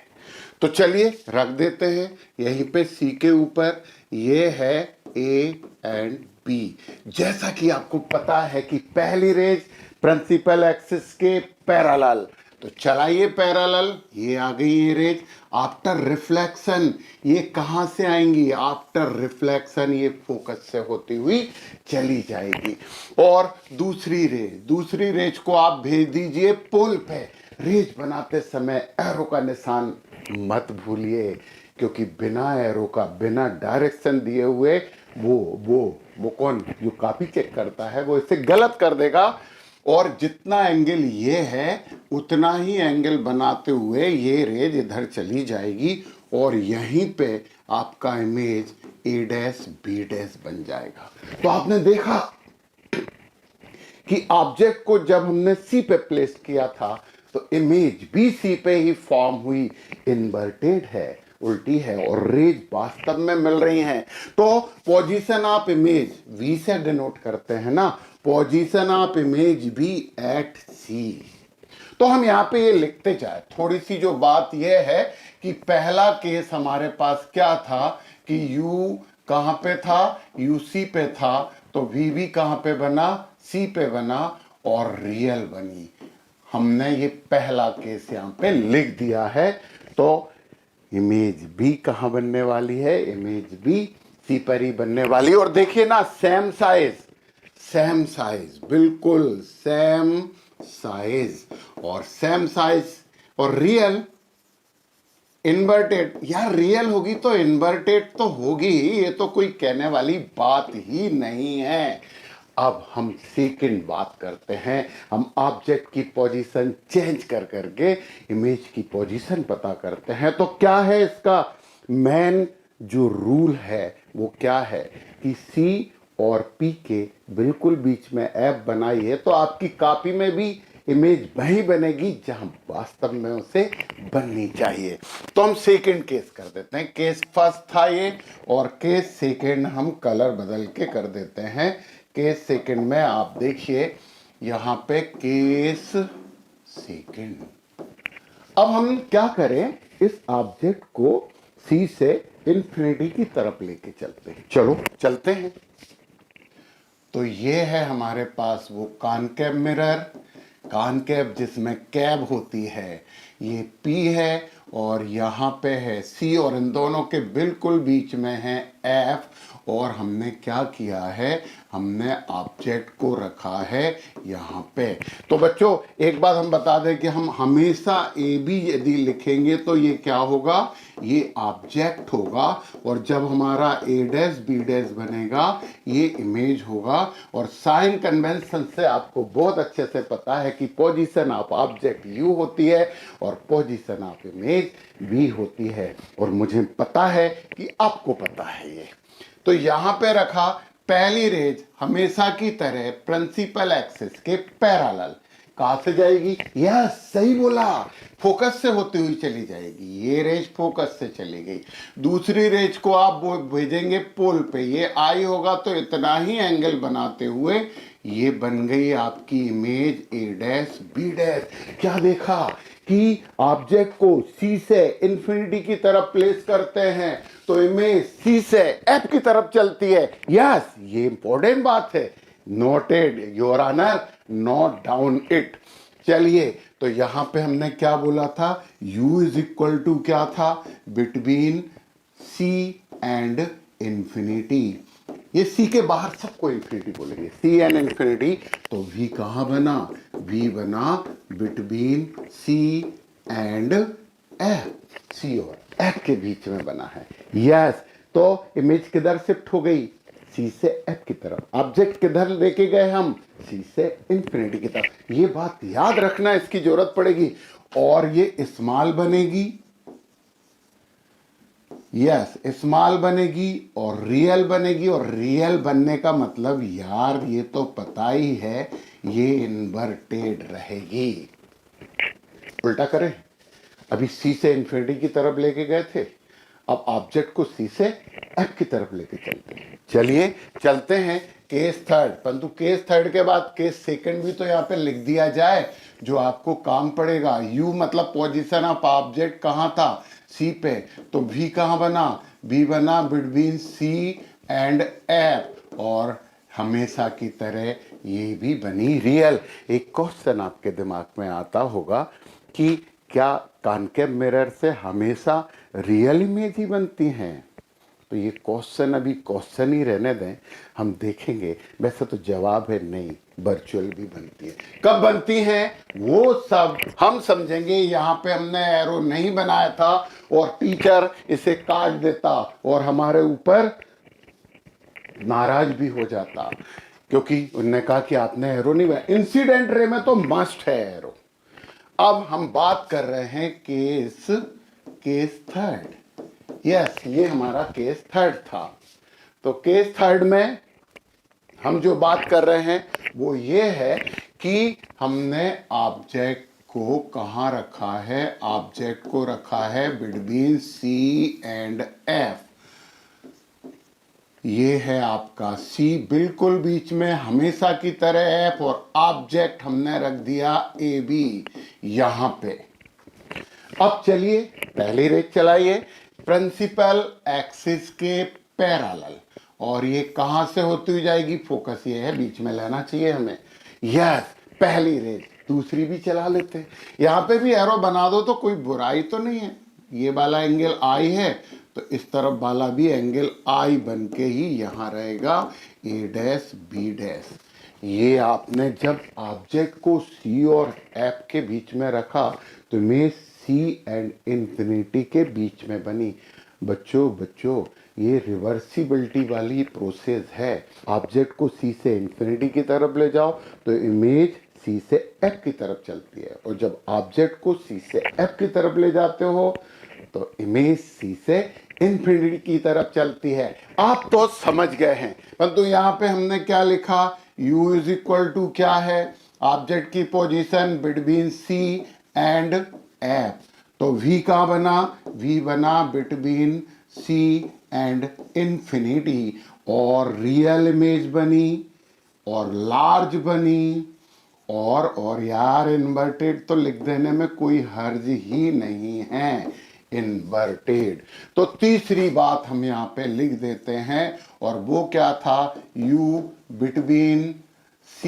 तो चलिए रख देते हैं यहीं पे C के ऊपर। ये है A एंड B। जैसा कि आपको पता है कि पहली रेज प्रिंसिपल एक्सिस के पैरेलल, तो चलाइए पैरेलल, ये आ गई ये रेज। आफ्टर रिफ्लेक्शन ये कहां से आएंगी? आफ्टर रिफ्लेक्शन ये फोकस से होती हुई चली जाएगी। और दूसरी रेज को आप भेज दीजिए पोल पे। रेज बनाते समय एरो का निशान मत भूलिए, क्योंकि बिना एरो का, बिना डायरेक्शन दिए हुए वो कौन जो कॉपी चेक करता है वो इसे गलत कर देगा। और जितना एंगल ये है उतना ही एंगल बनाते हुए ये रेज इधर चली जाएगी और यहीं पे आपका image A dash B dash बन जाएगा। तो आपने देखा कि ऑब्जेक्ट को जब हमने C पे प्लेस किया था तो इमेज भी C पे ही फॉर्म हुई, इन्वर्टेड है, उल्टी है, और रेज वास्तव में मिल रही हैं। तो पोजीशन ऑफ इमेज V से डिनोट करते हैं ना, पोजीशन ऑफ इमेज भी एट C। तो हम यहाँ पे ये लिखते जाए। थोड़ी सी जो बात ये है कि पहला केस हमारे पास क्या था कि U कहाँ पे था? UC पे था। तो V भी कहाँ पे बना? C पे बना और रियल बनी। हमने ये पहला केस यहाँ पे लिख दिया है। तो इमेज भी कहाँ बनने वाली है? इमेज भी C पर ही बनने वाली। और देखिए ना, सेम साइज, बिल्कुल सेम साइज, और सेम साइज। और रियल इन्वर्टेड, यार रियल होगी तो इन्वर्टेड तो होगी ही, ये तो कोई कहने वाली बात ही नहीं है। अब हम सेकंड बात करते हैं। हम ऑब्जेक्ट की पोजीशन चेंज कर करके इमेज की पोजीशन पता करते हैं। तो क्या है इसका मेन जो रूल है वो क्या है कि C और P के बिल्कुल बीच में F बनाइए तो आपकी कॉपी में भी इमेज वही बनेगी जहां वास्तव में उसे बननी चाहिए। तो हम सेकंड केस कर देते हैं। केस फर्स्ट था ये, और केस सेकंड हम कलर बदल के कर देते हैं। केस सेकंड में आप देखिए यहां पे केस सेकंड। अब हम क्या करें, इस ऑब्जेक्ट को C से इंफिनिटी की तरफ लेके चलते हैं। चलो चलते हैं। तो ये है हमारे पास वो कॉनकेव मिरर, कॉनकेव जिसमें कैव होती है, ये P है और यहाँ पे है C, और इन दोनों के बिल्कुल बीच में है F, और हमने क्या किया है, हमने ऑब्जेक्ट को रखा है यहाँ पे। तो बच्चों एक बात हम बता दें कि हम हमेशा ए बी यदि लिखेंगे तो ये क्या होगा, ये ऑब्जेक्ट होगा, और जब हमारा ए डैश बी डैश बनेगा ये इमेज होगा। और साइन कन्वेंशन से आपको बहुत अच्छे से पता है कि पोजीशन ऑफ ऑब्जेक्ट यू होती है और पोजीशन ऑफ इमेज वी होती है, और मुझे पता है कि आपको पता है ये। तो यहां पे रखा, पहली रेज हमेशा की तरह प्रिंसिपल एक्सिस के पैरेलल, कहां से जाएगी, यह सही बोला, फोकस से होती हुई चली जाएगी। ये रेज फोकस से चली गई, दूसरी रेज को आप वो भेजेंगे पोल पे, ये आई होगा तो इतना ही एंगल बनाते हुए ये बन गई आपकी image A dash B dash. क्या देखा कि ऑब्जेक्ट को सी से इन्फिनिटी की तरफ प्लेस करते हैं तो इमेज सी से एफ की तरफ चलती है। यस, ये इंपॉर्टेंट बात है, noted your honour, note down it. चलिए, तो यहां पे हमने क्या बोला था, u इज इक्वल टू क्या था, बिटवीन c एंड इंफिनिटी। ये c के बाहर सबको इंफिनिटी बोलेंगे, c एंड इंफिनिटी। तो v कहां बना, v बना between c and f, c और f के बीच में बना है। यस, तो इमेज किधर शिफ्ट हो गई, सी से एफ की तरफ। ऑब्जेक्ट किधर लेके गए हम, सी से इंफिनिटी की तरफ। ये बात याद रखना, इसकी जरूरत पड़ेगी। और ये स्मॉल बनेगी, यस स्मॉल बनेगी और रियल बनेगी। और रियल बनने का मतलब यार ये तो पता ही है, ये इन्वर्टेड रहेगी। उल्टा करें, अभी सी से इंफिनिटी की तरफ लेके गए थे, अब ऑब्जेक्ट को सी से एफ की तरफ लेके चलते हैं। चलिए चलते हैं केस थर्ड, परंतु केस थर्ड के बाद केस सेकंड भी तो यहाँ पे लिख दिया जाए जो आपको काम पड़ेगा। यू मतलब पोजीशन ऑफ ऑब्जेक्ट कहाँ था, सी पे, तो वी कहाँ बना, वी बना बिटवीन सी एंड एफ, और हमेशा की तरह ये भी बनी रियल। एक क्वेश्चन आपके दिमाग में आता होगा कि क्या कॉनकेव मिरर से हमेशा रियल इमेज ही बनती हैं, तो ये क्वेश्चन अभी क्वेश्चन ही रहने दें, हम देखेंगे। वैसे तो जवाब है नहीं, वर्चुअल भी बनती है। कब बनती हैं वो सब हम समझेंगे। यहाँ पे हमने एरो नहीं बनाया था और टीचर इसे काट देता और हमारे ऊपर नाराज भी हो जाता, क्योंकि उन्होंने कहा कि आपने एरो नहीं बनाया। इंसिडेंट रे में तो मस्ट है एरो। अब हम बात कर रहे हैं केस थर्ड। यस, ये हमारा केस थर्ड था। तो केस थर्ड में हम जो बात कर रहे हैं वो ये है कि हमने ऑब्जेक्ट को कहाँ रखा है, ऑब्जेक्ट को रखा है बिटवीन सी एंड एफ। ये है आपका सी बिल्कुल बीच में हमेशा की तरह एफ, और ऑब्जेक्ट हमने रख दिया ए बी यहां पे। अब चलिए पहली रेख चलाइए, प्रिंसिपल एक्सिस के पैरेलल, और ये कहां से होती हुई जाएगी, फोकस ये है, बीच में लेना चाहिए हमें। यस, पहली रेख, दूसरी भी चला लेते हैं। यहां पे भी एरो बना दो तो कोई बुराई तो नहीं है। ये वाला एंगल आई है तो इस तरफ वाला भी एंगल आई बन के ही यहां रहेगा, ए डैश बी डैश। ये आपने जब ऑब्जेक्ट को सी और एफ के बीच में रखा तो इमेज सी एंड इंफिनिटी के बीच में बनी। बच्चों ये रिवर्सिबिलिटी वाली प्रोसेस है। ऑब्जेक्ट को सी से इंफिनिटी की तरफ ले जाओ तो इमेज सी से एफ की तरफ चलती है, और जब ऑब्जेक्ट को सी से एफ की तरफ ले जाते हो तो इमेज सी से इंफिनिटी की तरफ चलती है। आप तो समझ गए हैं, परंतु यहाँ पे हमने क्या लिखा, u इज इक्वल टू क्या है, ऑब्जेक्ट की position between C and F. तो v कहाँ बना, v बना बिटवीन सी एंड इंफिनिटी, और रियल इमेज बनी और लार्ज बनी, और यार इन्वर्टेड तो लिख देने में कोई हर्ज ही नहीं है, इन्वर्टेड। तो तीसरी बात हम यहाँ पे लिख देते हैं, और वो क्या था, u between c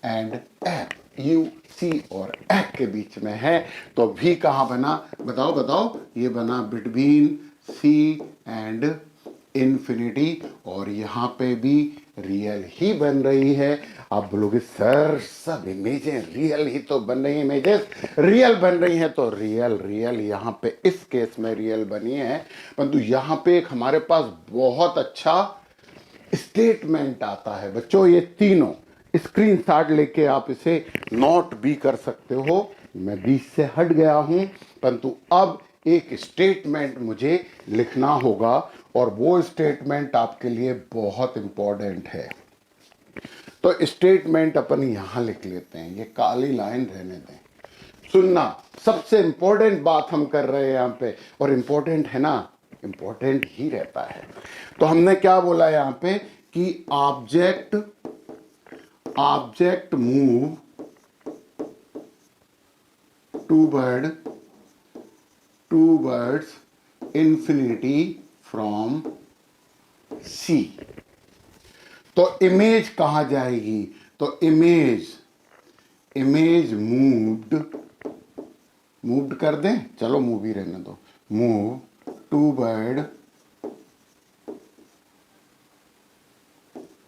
and f, u c और f के बीच में है। तो v कहाँ बना, बताओ, ये बना बिटवीन c एंड इन्फिनिटी, और यहाँ पे भी रियल ही बन रही है। आप बोलोगे सर सब इमेजें रियल ही तो बन रही, इमेजेस रियल बन रही हैं, तो रियल रियल यहाँ पे इस केस में रियल बनी है, परंतु यहाँ पे एक हमारे पास बहुत अच्छा स्टेटमेंट आता है बच्चों। ये तीनों स्क्रीनशॉट लेके आप इसे नोट भी कर सकते हो। मैं बीच से हट गया हूं, परंतु अब एक स्टेटमेंट मुझे लिखना होगा, और वो स्टेटमेंट आपके लिए बहुत इंपॉर्टेंट है। तो स्टेटमेंट अपन यहां लिख लेते हैं, ये काली लाइन रहने दें। सुनना, सबसे इंपॉर्टेंट बात हम कर रहे हैं यहां पे, और इंपॉर्टेंट है ना, इंपॉर्टेंट ही रहता है। तो हमने क्या बोला यहां पे कि object move towards infinity from C. तो इमेज कहां जाएगी, तो इमेज मूव्ड कर दें, चलो मूव ही रहने दो, मूव टूवर्ड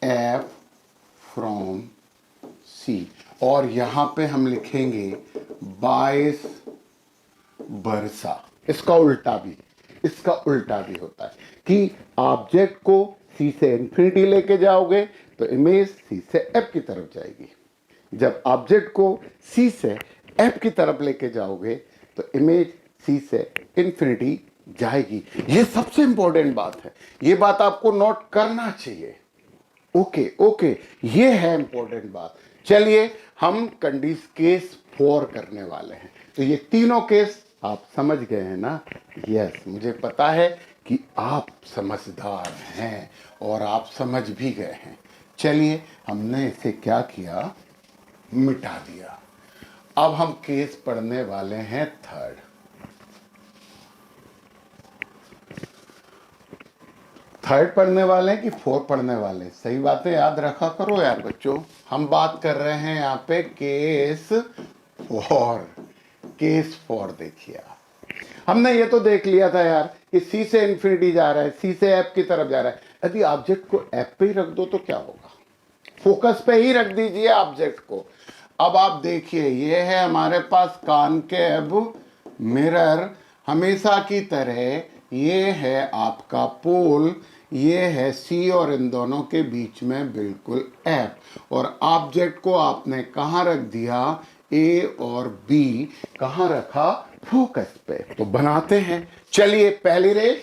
एफ फ्रॉम सी, और यहां पे हम लिखेंगे बाइस वर्सा। इसका उल्टा भी होता है कि ऑब्जेक्ट को सी से इंफिनिटी लेके जाओगे तो इमेज सी से एफ की तरफ जाएगी, जब ऑब्जेक्ट को सी से एफ की तरफ लेके जाओगे तो इमेज सी से इंफिनिटी जाएगी। ये सबसे इंपॉर्टेंट बात है, ये बात आपको नोट करना चाहिए। ओके, ये है इंपॉर्टेंट बात। चलिए हम केस 4 करने वाले हैं। तो ये तीनों केस आप समझ गए हैं ना? यस, मुझे पता है कि आप समझदार हैं और आप समझ भी गए हैं। चलिए हमने इसे क्या किया, मिटा दिया। अब हम केस पढ़ने वाले हैं थर्ड पढ़ने वाले हैं कि 4 पढ़ने वाले हैं? सही बातें याद रखा करो यार बच्चों। हम बात कर रहे हैं यहाँ पे केस 4 देखिए आप। हमने ये तो देख लिया था यार कि सी से इंफिनिटी जा रहा है, सी से एफ की तरफ जा रहा है। यदि ऑब्जेक्ट को एफ पे ही रख दो तो क्या होगा, फोकस पे ही रख दीजिए ऑब्जेक्ट को। अब आप देखिए, ये है हमारे पास कॉनकेव मिरर, हमेशा की तरह ये है आपका पोल, ये है सी, और इन दोनों के बीच में बिल्कुल एफ, और ऑब्जेक्ट को आपने कहाँ रख दिया, ए और बी कहाँ रखा, फोकस पे। तो बनाते हैं, चलिए पहली रेज,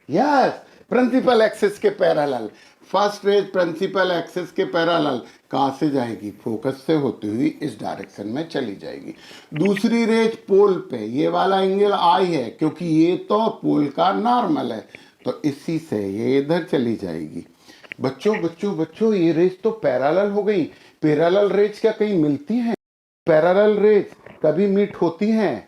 यस, प्रिंसिपल एक्सिस के parallel. First rays principal axis के पैरेलल कहां से जाएगी, फोकस से होती हुई इस डायरेक्शन में चली जाएगी। दूसरी रेज पोल पे, ये वाला एंगल आई है क्योंकि ये तो पोल का नॉर्मल है, तो इसी से ये इधर चली जाएगी। बच्चों ये रेज तो पैरेलल हो गई। पैरेलल रेज क्या कहीं मिलती हैं? पैरेलल रेज कभी मीट होती हैं?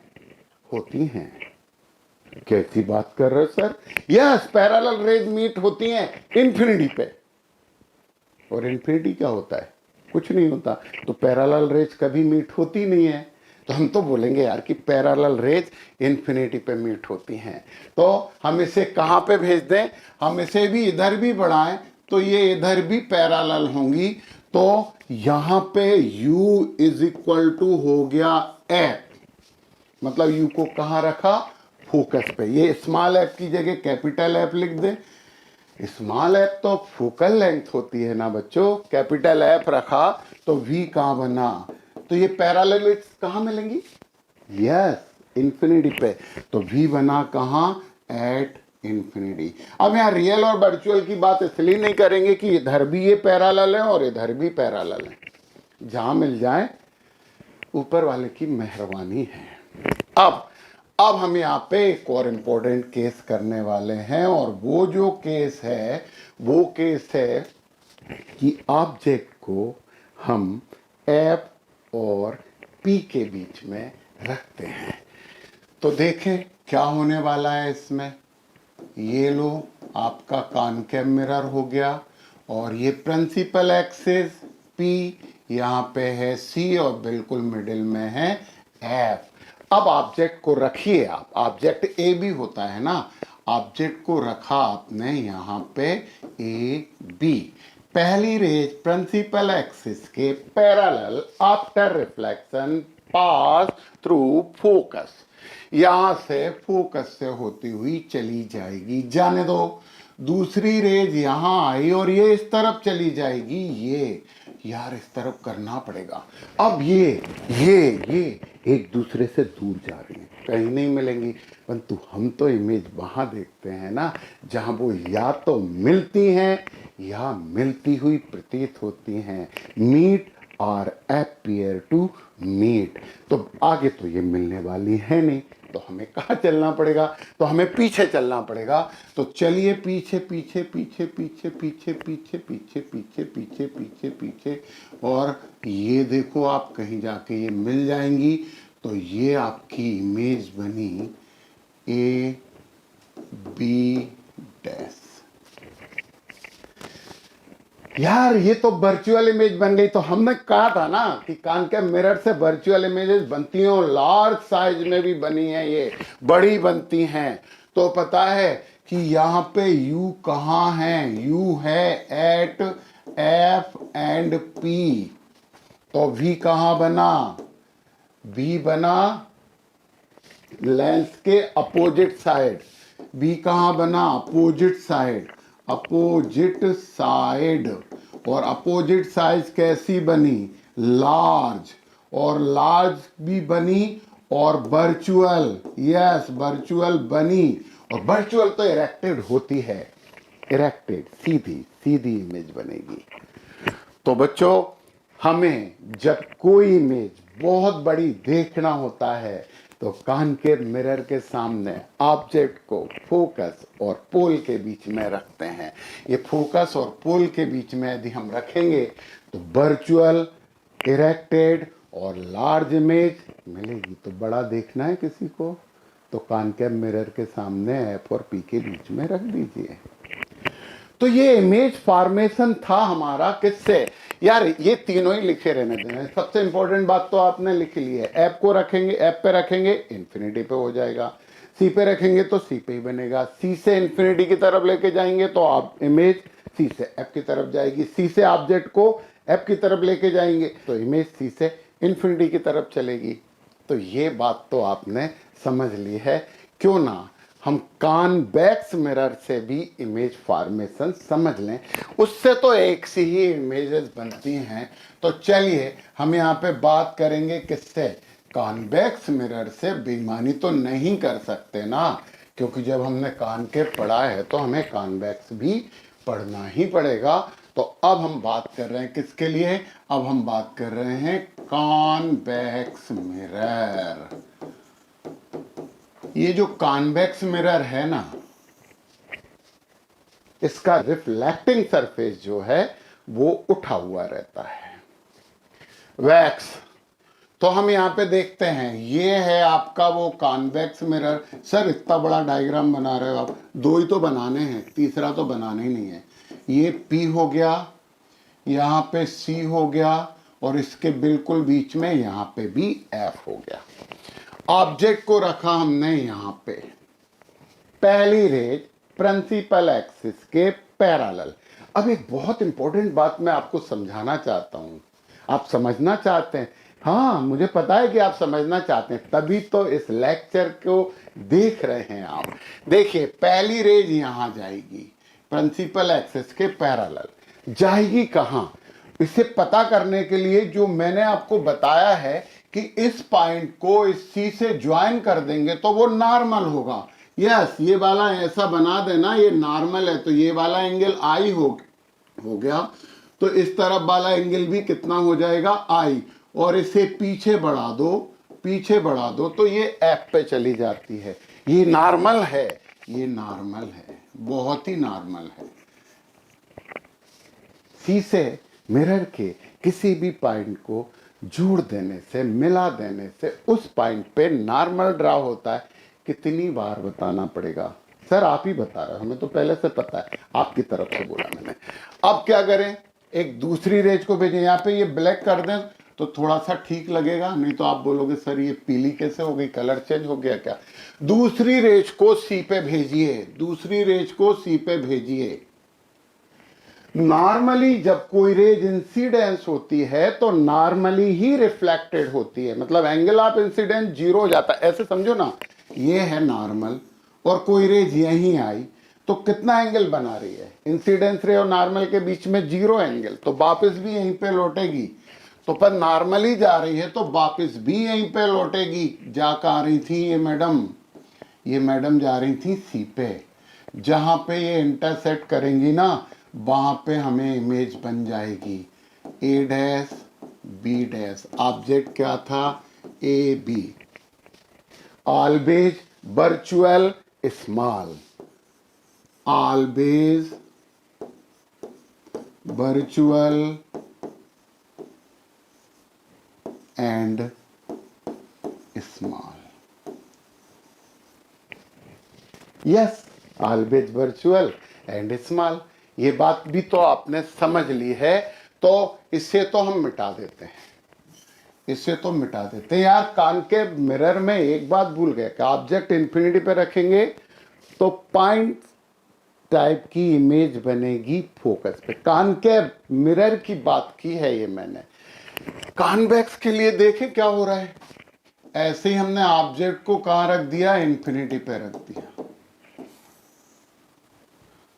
कैसी बात कर रहे हो sir? Yes, parallel rays meet होती हैं इंफिनिटी पे। और इंफिनिटी क्या होता है, कुछ नहीं होता। तो पैरेलल रेज कभी मीट होती नहीं है, तो हम तो बोलेंगे यार कि पैरेलल रेज इंफिनिटी पे मीट होती हैं। तो हम इसे कहां पे भेज दें, हम इसे भी इधर भी बढ़ाएं तो ये इधर भी पैरेलल होंगी। तो यहां पे u इज इक्वल टू हो गया f, मतलब u को कहां रखा, फोकस पे। ये स्मॉल एफ की जगह कैपिटल एफ लिख दे। स्मॉल एफ तो फोकल लेंथ होती है ना बच्चों, कैपिटल एफ रखा तो v कहां बना, तो ये पैरेलल कहां मिलेंगी, यस, इंफिनिटी पे। तो v बना कहां, एट इंफिनिटी। अब यहाँ रियल और वर्चुअल की बात इसलिए नहीं करेंगे कि इधर भी ये पैरेलल है और इधर भी पैरेलल है, जहां मिल जाए ऊपर वाले की मेहरबानी है। अब हम यहाँ पे एक और इम्पोर्टेंट केस करने वाले हैं, और वो जो केस है वो केस है कि ऑब्जेक्ट को हम एफ और पी के बीच में रखते हैं। तो देखें क्या होने वाला है इसमें। ये लो आपका कॉनकेव मिरर हो गया, और ये प्रिंसिपल एक्सिस पी, यहाँ पे है सी, और बिल्कुल मिडिल में है एफ। अब ऑब्जेक्ट को रखिए आप, ऑब्जेक्ट ए भी होता है ना, ऑब्जेक्ट को रखा आपने यहाँ पे ए बी। पहली रेज प्रिंसिपल एक्सिस के parallel after reflection pass through focus, यहां से फोकस से होती हुई चली जाएगी, जाने दो। दूसरी रेज यहां आई और ये इस तरफ चली जाएगी, ये यार इस तरफ करना पड़ेगा। अब ये एक दूसरे से दूर जा रही हैं, कहीं नहीं मिलेंगी, परंतु हम तो इमेज वहां देखते हैं ना जहां वो या तो मिलती हैं या मिलती हुई प्रतीत होती हैं, मीट और अपीयर टू मीट। तो आगे तो ये मिलने वाली है नहीं, तो हमें कहाँ चलना पड़ेगा, तो हमें पीछे चलना पड़ेगा। तो चलिए पीछे पीछे पीछे पीछे पीछे पीछे पीछे पीछे पीछे पीछे पीछे, और ये देखो आप कहीं जाके ये मिल जाएंगी। तो ये आपकी इमेज बनी ए बी डैश। यार ये तो वर्चुअल इमेज बन गई। तो हमने कहा था ना कि कॉनकेव मिरर से वर्चुअल इमेजेस बनती हैं और लार्ज साइज में भी बनी है, ये बड़ी बनती हैं। तो पता है कि यहाँ पे U कहाँ है, U है एट F एंड P। तो V कहाँ बना, V बना लेंस के अपोजिट साइड, B कहाँ बना अपोजिट साइड, अपोजिट साइड। और अपोजिट साइड कैसी बनी, लार्ज, और लार्ज भी बनी और वर्चुअल, यस वर्चुअल बनी। और वर्चुअल तो इरेक्टेड होती है, इरेक्टेड सीधी सीधी इमेज बनेगी। तो बच्चों हमें जब कोई इमेज बहुत बड़ी देखना होता है तो कॉनकेव मिरर के सामने ऑब्जेक्ट को फोकस और पोल के बीच में रखते हैं। ये फोकस और पोल के बीच में यदि हम रखेंगे तो वर्चुअल, इरेक्टेड और लार्ज इमेज मिलेगी। तो बड़ा देखना है किसी को तो कॉनकेव मिरर के सामने एफ और पी के बीच में रख दीजिए। तो ये इमेज फॉर्मेशन था हमारा किससे, यार ये तीनों ही लिखे रहने देना। सबसे इंपॉर्टेंट बात तो आपने लिख ली है, एफ को रखेंगे, एफ पे रखेंगे इन्फिनिटी पे हो जाएगा, सी पे रखेंगे तो सी पे ही बनेगा, सी से इन्फिनिटी की तरफ लेके जाएंगे तो आप इमेज सी से एफ की तरफ जाएगी, सी से ऑब्जेक्ट को एफ की तरफ लेके जाएंगे तो इमेज सी से इन्फिनिटी की तरफ चलेगी। तो ये बात तो आपने समझ ली है। क्यों ना हम कॉन्वेक्स मिरर से भी इमेज फॉर्मेशन समझ लें, उससे तो एक सी ही इमेजेस बनती हैं। तो चलिए हम यहाँ पे बात करेंगे किससे, कॉन्वेक्स मिरर से। बेईमानी तो नहीं कर सकते ना, क्योंकि जब हमने कॉनकेव पढ़ा है तो हमें कॉन्वेक्स भी पढ़ना ही पड़ेगा। तो अब हम बात कर रहे हैं किसके लिए, अब हम बात कर रहे हैं कॉन्वेक्स मिरर। ये जो कॉन्वेक्स मिरर है ना, इसका रिफ्लेक्टिंग सरफेस जो है वो उठा हुआ रहता है, वैक्स। तो हम यहाँ पे देखते हैं ये है आपका वो कॉन्वेक्स मिरर। सर इतना बड़ा डायग्राम बना रहे हो आप, दो ही तो बनाने हैं, तीसरा तो बनाना ही नहीं है। ये P हो गया, यहाँ पे C हो गया और इसके बिल्कुल बीच में यहाँ पे भी F हो गया। ऑब्जेक्ट को रखा हमने यहाँ पे, पहली रेज प्रिंसिपल एक्सिस के पैरेलल। अब एक बहुत इंपॉर्टेंट बात मैं आपको समझाना चाहता हूँ, आप समझना चाहते हैं, हाँ मुझे पता है कि आप समझना चाहते हैं, तभी तो इस लेक्चर को देख रहे हैं आप। देखिए पहली रेज यहाँ जाएगी प्रिंसिपल एक्सिस के पैरेलल, जाएगी कहाँ, इसे पता करने के लिए जो मैंने आपको बताया है कि इस पॉइंट को इस सी से ज्वाइन कर देंगे तो वो नॉर्मल होगा। यस ये वाला ऐसा बना देना, ये नॉर्मल है तो ये वाला एंगल आई हो गया, तो इस तरफ वाला एंगल भी कितना हो जाएगा आई, और इसे पीछे बढ़ा दो, पीछे बढ़ा दो तो ये एफ पे चली जाती है। ये नॉर्मल है, ये नॉर्मल है, बहुत ही नॉर्मल है। सी से मिरर के किसी भी पॉइंट को जोड़ देने से, मिला देने से उस पॉइंट पे नॉर्मल ड्रा होता है। कितनी बार बताना पड़ेगा सर, आप ही बता रहे हो, हमें तो पहले से पता है, आपकी तरफ से बोला मैंने। अब क्या करें, एक दूसरी रेज को भेजें, यहाँ पे ये ब्लैक कर दें तो थोड़ा सा ठीक लगेगा, नहीं तो आप बोलोगे सर ये पीली कैसे हो गई, कलर चेंज हो गया क्या। दूसरी रेज को सी पे भेजिए, दूसरी रेज को सी पे भेजिए। नॉर्मली जब कोई रेज इंसिडेंस होती है तो नॉर्मली ही रिफ्लेक्टेड होती है, मतलब एंगल ऑफ इंसिडेंस जीरो हो जाता है, ऐसे समझो ना, ये है नॉर्मल और कोई रेज यहीं आई तो कितना एंगल बना रही है, इंसिडेंस रे और नॉर्मल के बीच में जीरो एंगल, तो वापस भी यहीं पे लौटेगी। तो पर नॉर्मली जा रही है तो वापस भी यहीं पे लौटेगी। जा आ रही थी ये मैडम जा रही थी सी पे, जहां पे ये इंटरसेक्ट करेंगी ना वहां पे हमें इमेज बन जाएगी A dash B dash. Object क्या था, A B. Always virtual small, always virtual and small. Yes, always virtual and small. ये बात भी तो आपने समझ ली है, तो इससे तो हम मिटा देते हैं, इससे तो मिटा देते हैं। यार कॉनकेव मिरर में एक बात भूल गए कि ऑब्जेक्ट इन्फिनिटी पे रखेंगे तो पॉइंट टाइप की इमेज बनेगी फोकस पे। कॉनकेव मिरर की बात की है ये मैंने। कॉन्वेक्स के लिए देखें क्या हो रहा है, ऐसे ही हमने ऑब्जेक्ट को कहां रख दिया, इन्फिनिटी पे रख दिया।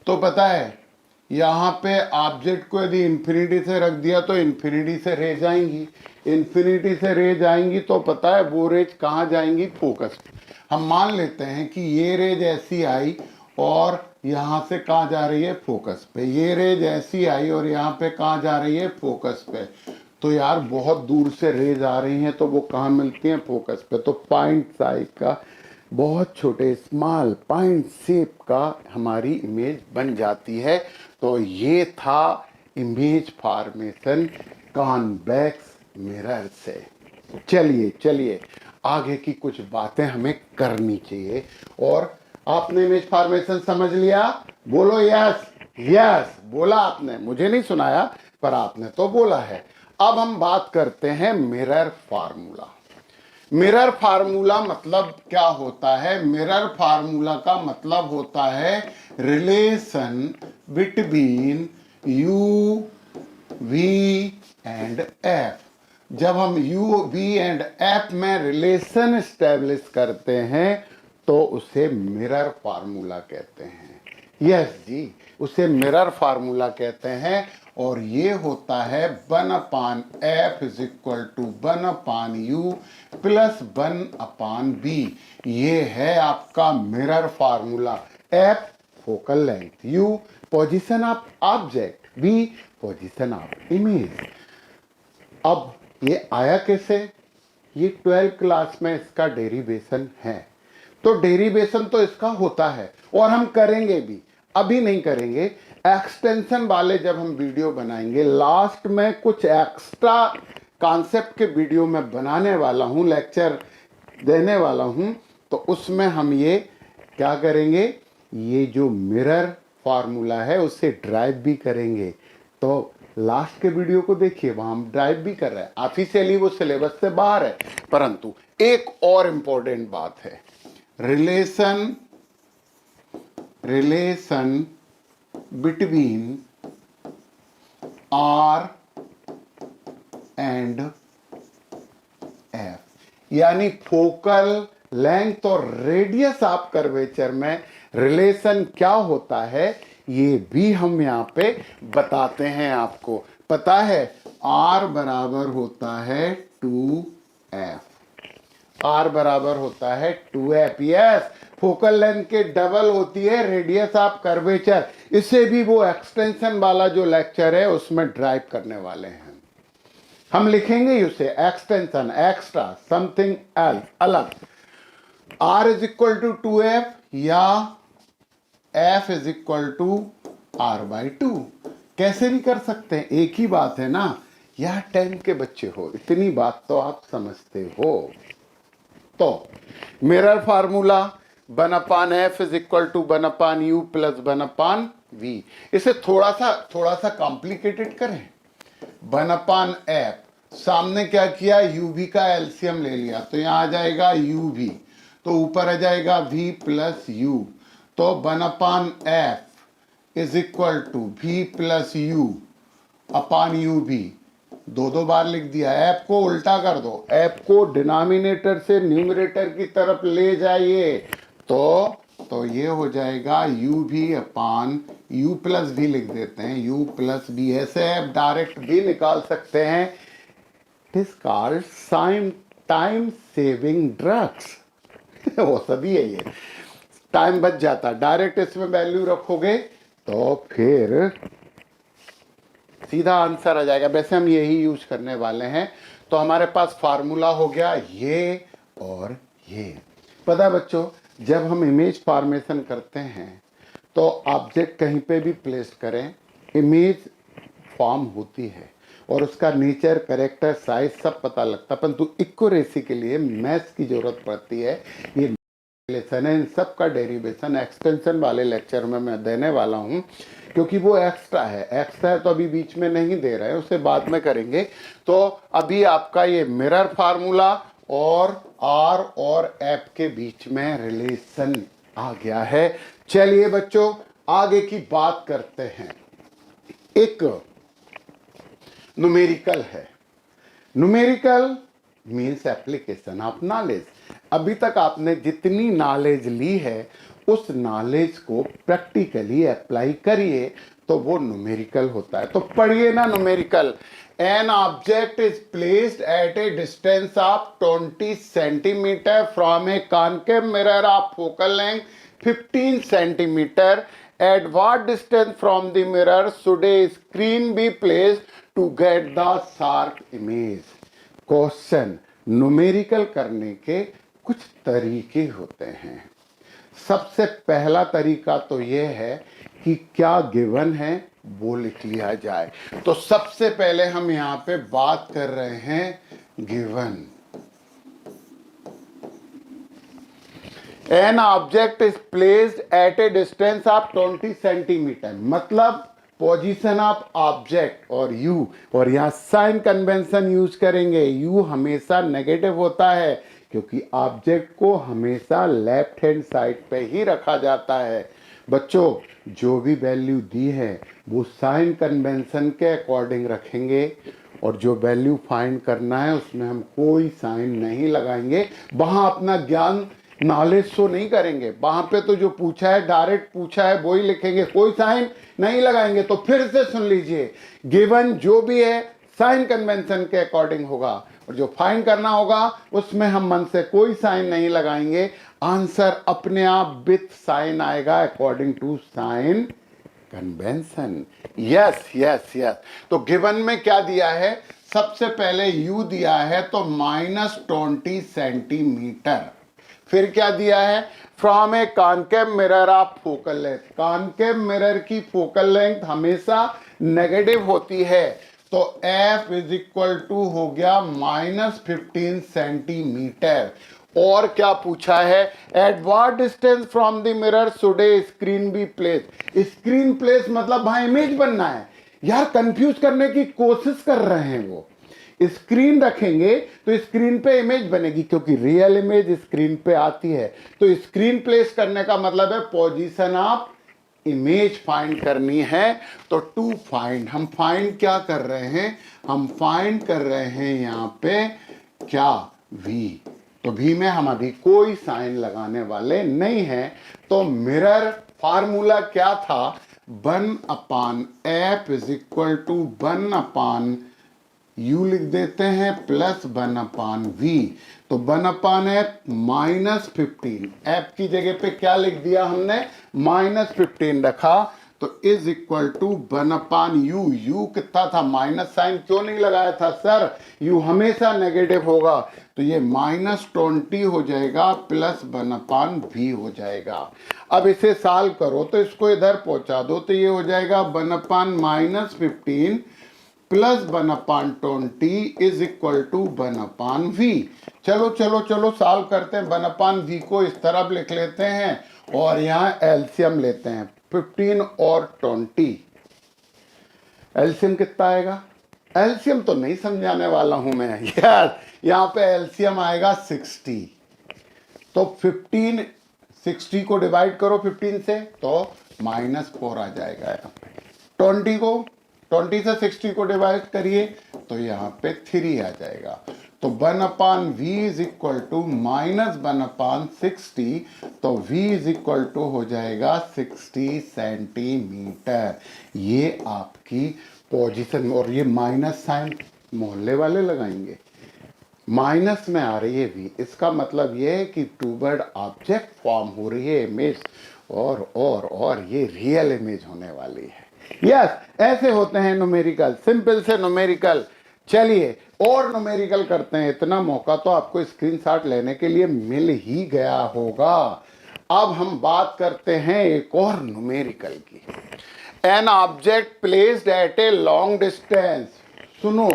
तो पता है यहां पे ऑब्जेक्ट को यदि इन्फिनिटी से रख दिया तो इन्फिनिटी से रेज आएंगी, इन्फिनिटी से रेज आएंगी तो पता है वो रेज कहां जाएंगी, फोकस पे। हम मान लेते हैं कि ये रेज ऐसी आई और यहां से कहां जा रही है, फोकस पे। ये रेज ऐसी आई और यहां पे कहां जा रही है, फोकस पे। तो यार बहुत दूर से रेज आ रही हैं तो वो कहां मिलती हैं, फोकस पे। तो पॉइंट साइज का बहुत छोटे स्मॉल पॉइंट शेप का हमारी इमेज बन जाती है। तो ये था इमेज फॉर्मेशन कॉन्वेक्स मिरर से। चलिए चलिए आगे की कुछ बातें हमें करनी चाहिए। और आपने इमेज फॉर्मेशन समझ लिया, बोलो यस। यस बोला आपने, मुझे नहीं सुनाया पर आपने तो बोला है। अब हम बात करते हैं मिरर फार्मूला। मिरर फार्मूला मतलब क्या होता है, मिरर फार्मूला का मतलब होता है relation between U V and F. जब हम यू वी एंड एफ में रिलेशन स्टैब्लिश करते हैं तो उसे मिरर फार्मूला कहते हैं। यस जी, उसे मिरर फार्मूला कहते हैं। और ये होता है 1/f is equal to 1/u plus 1/b। ये है आपका mirror formula. f focal length, u position of object, b position of image. अब ये आया कैसे, ये 12th क्लास में इसका डेरिवेशन है। तो डेरिवेशन तो इसका होता है और हम करेंगे भी, अभी नहीं करेंगे। एक्सटेंशन वाले जब हम वीडियो बनाएंगे, लास्ट में कुछ एक्स्ट्रा कॉन्सेप्ट के वीडियो में बनाने वाला हूं, लेक्चर देने वाला हूं, तो उसमें हम ये क्या करेंगे, ये जो मिरर फार्मूला है उससे ड्राइव भी करेंगे। तो लास्ट के वीडियो को देखिए, वहां हम ड्राइव भी कर रहे हैं। ऑफिशियली वो सिलेबस से बाहर है, परंतु एक और इंपॉर्टेंट बात है, relation between R and F, यानी फोकल लेंथ और रेडियस ऑफ कर्वेचर में रिलेशन क्या होता है, ये भी हम यहां पे बताते हैं। आपको पता है R बराबर होता है 2f, R बराबर होता है 2f। यस, फोकल लेंथ के डबल होती है रेडियस ऑफ कर्वेचर। इससे भी वो एक्सटेंशन वाला जो लेक्चर है उसमें ड्राइव करने वाले हैं। हम लिखेंगे उसे एक्सटेंशन, एक्स्ट्रा, समथिंग एल्स, अलग। R is equal to 2f या f is equal to r/2, कैसे भी कर सकते हैं, एक ही बात है ना। यह 10 के बच्चे हो, इतनी बात तो आप समझते हो। तो mirror formula 1/f is equal to 1/u plus 1/v। इसे थोड़ा सा कॉम्प्लिकेटेड करें, 1/f सामने क्या किया, यू भी का एलसीएम ले लिया, तो यहाँ आ जाएगा यू भी, तो ऊपर आ जाएगा v प्लस यू, तो 1/f is equal to v plus U upon U भी, दो बार लिख दिया। ऐप को उल्टा कर दो, ऐप को डिनोमिनेटर से न्यूमरेटर की तरफ ले जाइए, तो ये हो जाएगा यू भी अपान यू प्लस भी लिख देते हैं, यू प्लस बी। ऐसे ऐप डायरेक्ट भी निकाल सकते हैं। It is called time saving drugs. वो सभी है, ये टाइम बच जाता। डायरेक्ट इसमें वैल्यू रखोगे तो फिर सीधा आंसर आ जाएगा। वैसे हम यही यूज करने वाले हैं। तो हमारे पास फार्मूला हो गया ये और ये। पता है बच्चों, जब हम इमेज फॉर्मेशन करते हैं तो ऑब्जेक्ट कहीं पे भी प्लेस करें, इमेज फॉर्म होती है और उसका नेचर, कैरेक्टर, साइज सब पता लगता है, परंतु एक्यूरेसी के लिए मैथ्स की जरूरत पड़ती है। ये लेसन है, इन सब का डेरिवेशन एक्सटेंशन वाले लेक्चर में मैं देने वाला हूं, क्योंकि वो एक्स्ट्रा है तो अभी बीच में नहीं दे रहे हैं, उसे बाद में करेंगे। तो अभी आपका ये मिरर फार्मूला और आर और एफ के बीच में रिलेशन आ गया है। चलिए बच्चों आगे की बात करते हैं। एक न्यूमेरिकल है। Numerical means application of knowledge. अभी तक आपने जितनी नॉलेज ली है उस नॉलेज को प्रैक्टिकली अप्लाई करिए तो वो न्यूमेरिकल होता है। तो पढ़िए ना numerical. An object is placed at a distance of 20 centimetre from a concave mirror of focal length 15 centimetre. At what distance from the mirror should a screen be placed to get the sharp image. Question, numerical करने के कुछ तरीके होते हैं। सबसे पहला तरीका तो यह है कि क्या गिवन है वो लिख लिया जाए। तो सबसे पहले हम यहां पे बात कर रहे हैं given. N object is placed at a distance of 20 centimetre, मतलब पोजीशन ऑफ ऑब्जेक्ट और यू, और यहां साइन कन्वेंशन यूज करेंगे। यू हमेशा नेगेटिव होता है क्योंकि ऑब्जेक्ट को हमेशा लेफ्ट हैंड साइड पे ही रखा जाता है। बच्चों जो भी वैल्यू दी है वो साइन कन्वेंशन के अकॉर्डिंग रखेंगे, और जो वैल्यू फाइंड करना है उसमें हम कोई साइन नहीं लगाएंगे। वहां अपना ज्ञान नॉलेज शो नहीं करेंगे, वहां पे तो जो पूछा है डायरेक्ट पूछा है वही लिखेंगे, कोई साइन नहीं लगाएंगे। तो फिर से सुन लीजिए, गिवन जो भी है साइन कन्वेंशन के अकॉर्डिंग होगा, और जो फाइंड करना होगा उसमें हम मन से कोई साइन नहीं लगाएंगे। आंसर अपने आप विथ साइन आएगा according to sign convention. Yes yes yes. तो गिवन में क्या दिया है, सबसे पहले यू दिया है तो -20 सेंटीमीटर। फिर क्या दिया है, from a concave mirror of focal length. Concave mirror की फोकल लेंथ हमेशा नेगेटिव होती है, तो f इज इक्वल टू हो गया -15 सेंटीमीटर। और क्या पूछा है, at what distance from the mirror should a screen be place. Screen place मतलब वहां इमेज बनना है। यार कंफ्यूज करने की कोशिश कर रहे हैं वो। स्क्रीन रखेंगे तो स्क्रीन पे इमेज बनेगी, क्योंकि रियल इमेज स्क्रीन पे आती है। तो स्क्रीन प्लेस करने का मतलब है पोजीशन ऑफ इमेज फाइंड करनी है। तो टू फाइंड, हम फाइंड क्या कर रहे हैं, हम फाइंड कर रहे हैं यहाँ पे क्या, v। तो v में हम अभी कोई साइन लगाने वाले नहीं हैं। तो मिरर फार्मूला क्या था, 1/f is equal to 1/u लिख देते हैं प्लस 1/v। तो 1/f -15, f की जगह पे क्या लिख दिया हमने, -15 रखा, तो is equal to 1/u। u कितना था, माइनस साइन क्यों नहीं लगाया था सर, u हमेशा नेगेटिव होगा, तो ये -20 हो जाएगा प्लस 1/v हो जाएगा। अब इसे सॉल्व करो तो इसको इधर पहुंचा दो, तो ये हो जाएगा 1/-15 plus 1/20 is equal to 1/v। चलो चलो चलो सॉल्व करते हैं। 1/v को इस तरफ लिख लेते हैं और यहाँ एलसीएम लेते हैं, 15 और 20। एलसीएम कितना आएगा, एलसीएम तो नहीं समझाने वाला हूं मैं यार, यहाँ पे एलसीएम आएगा 60। तो 15, 60 को डिवाइड करो 15 से तो -4 आ जाएगा यहाँ पे। 20 से 60 को डिवाइड करिए तो यहाँ पे 3 आ जाएगा। तो 1/v इज इक्वल टू -1/60, तो v इज इक्वल टू हो जाएगा 60 सेंटीमीटर। ये आपकी पोजीशन, और ये माइनस साइन मोहल्ले वाले लगाएंगे, माइनस में आ रही है v, इसका मतलब ये है कि टू वर्ड ऑब्जेक्ट फॉर्म हो रही है इमेज, और ये रियल इमेज होने वाली है। यस, ऐसे होते हैं न्यूमेरिकल, सिंपल से न्यूमेरिकल। चलिए और न्यूमेरिकल करते हैं। इतना मौका तो आपको स्क्रीनशॉट लेने के लिए मिल ही गया होगा। अब हम बात करते हैं एक और न्यूमेरिकल की। An object placed at a long distance, सुनो,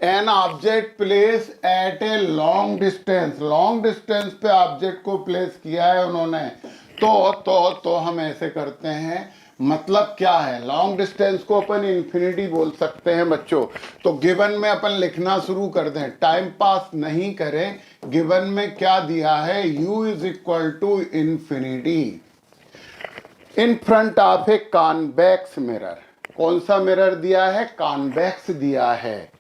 an object place at a long distance पे ऑब्जेक्ट को प्लेस किया है उन्होंने। तो हम ऐसे करते हैं, मतलब क्या है, लॉन्ग डिस्टेंस को अपन इन्फिनिटी बोल सकते हैं बच्चों। तो गिवन में अपन लिखना शुरू कर दें, टाइम पास नहीं करें। गिवन में क्या दिया है, u is equal to infinity in front of a convex mirror. कौन सा मिरर दिया है, कॉन्वेक्स दिया है।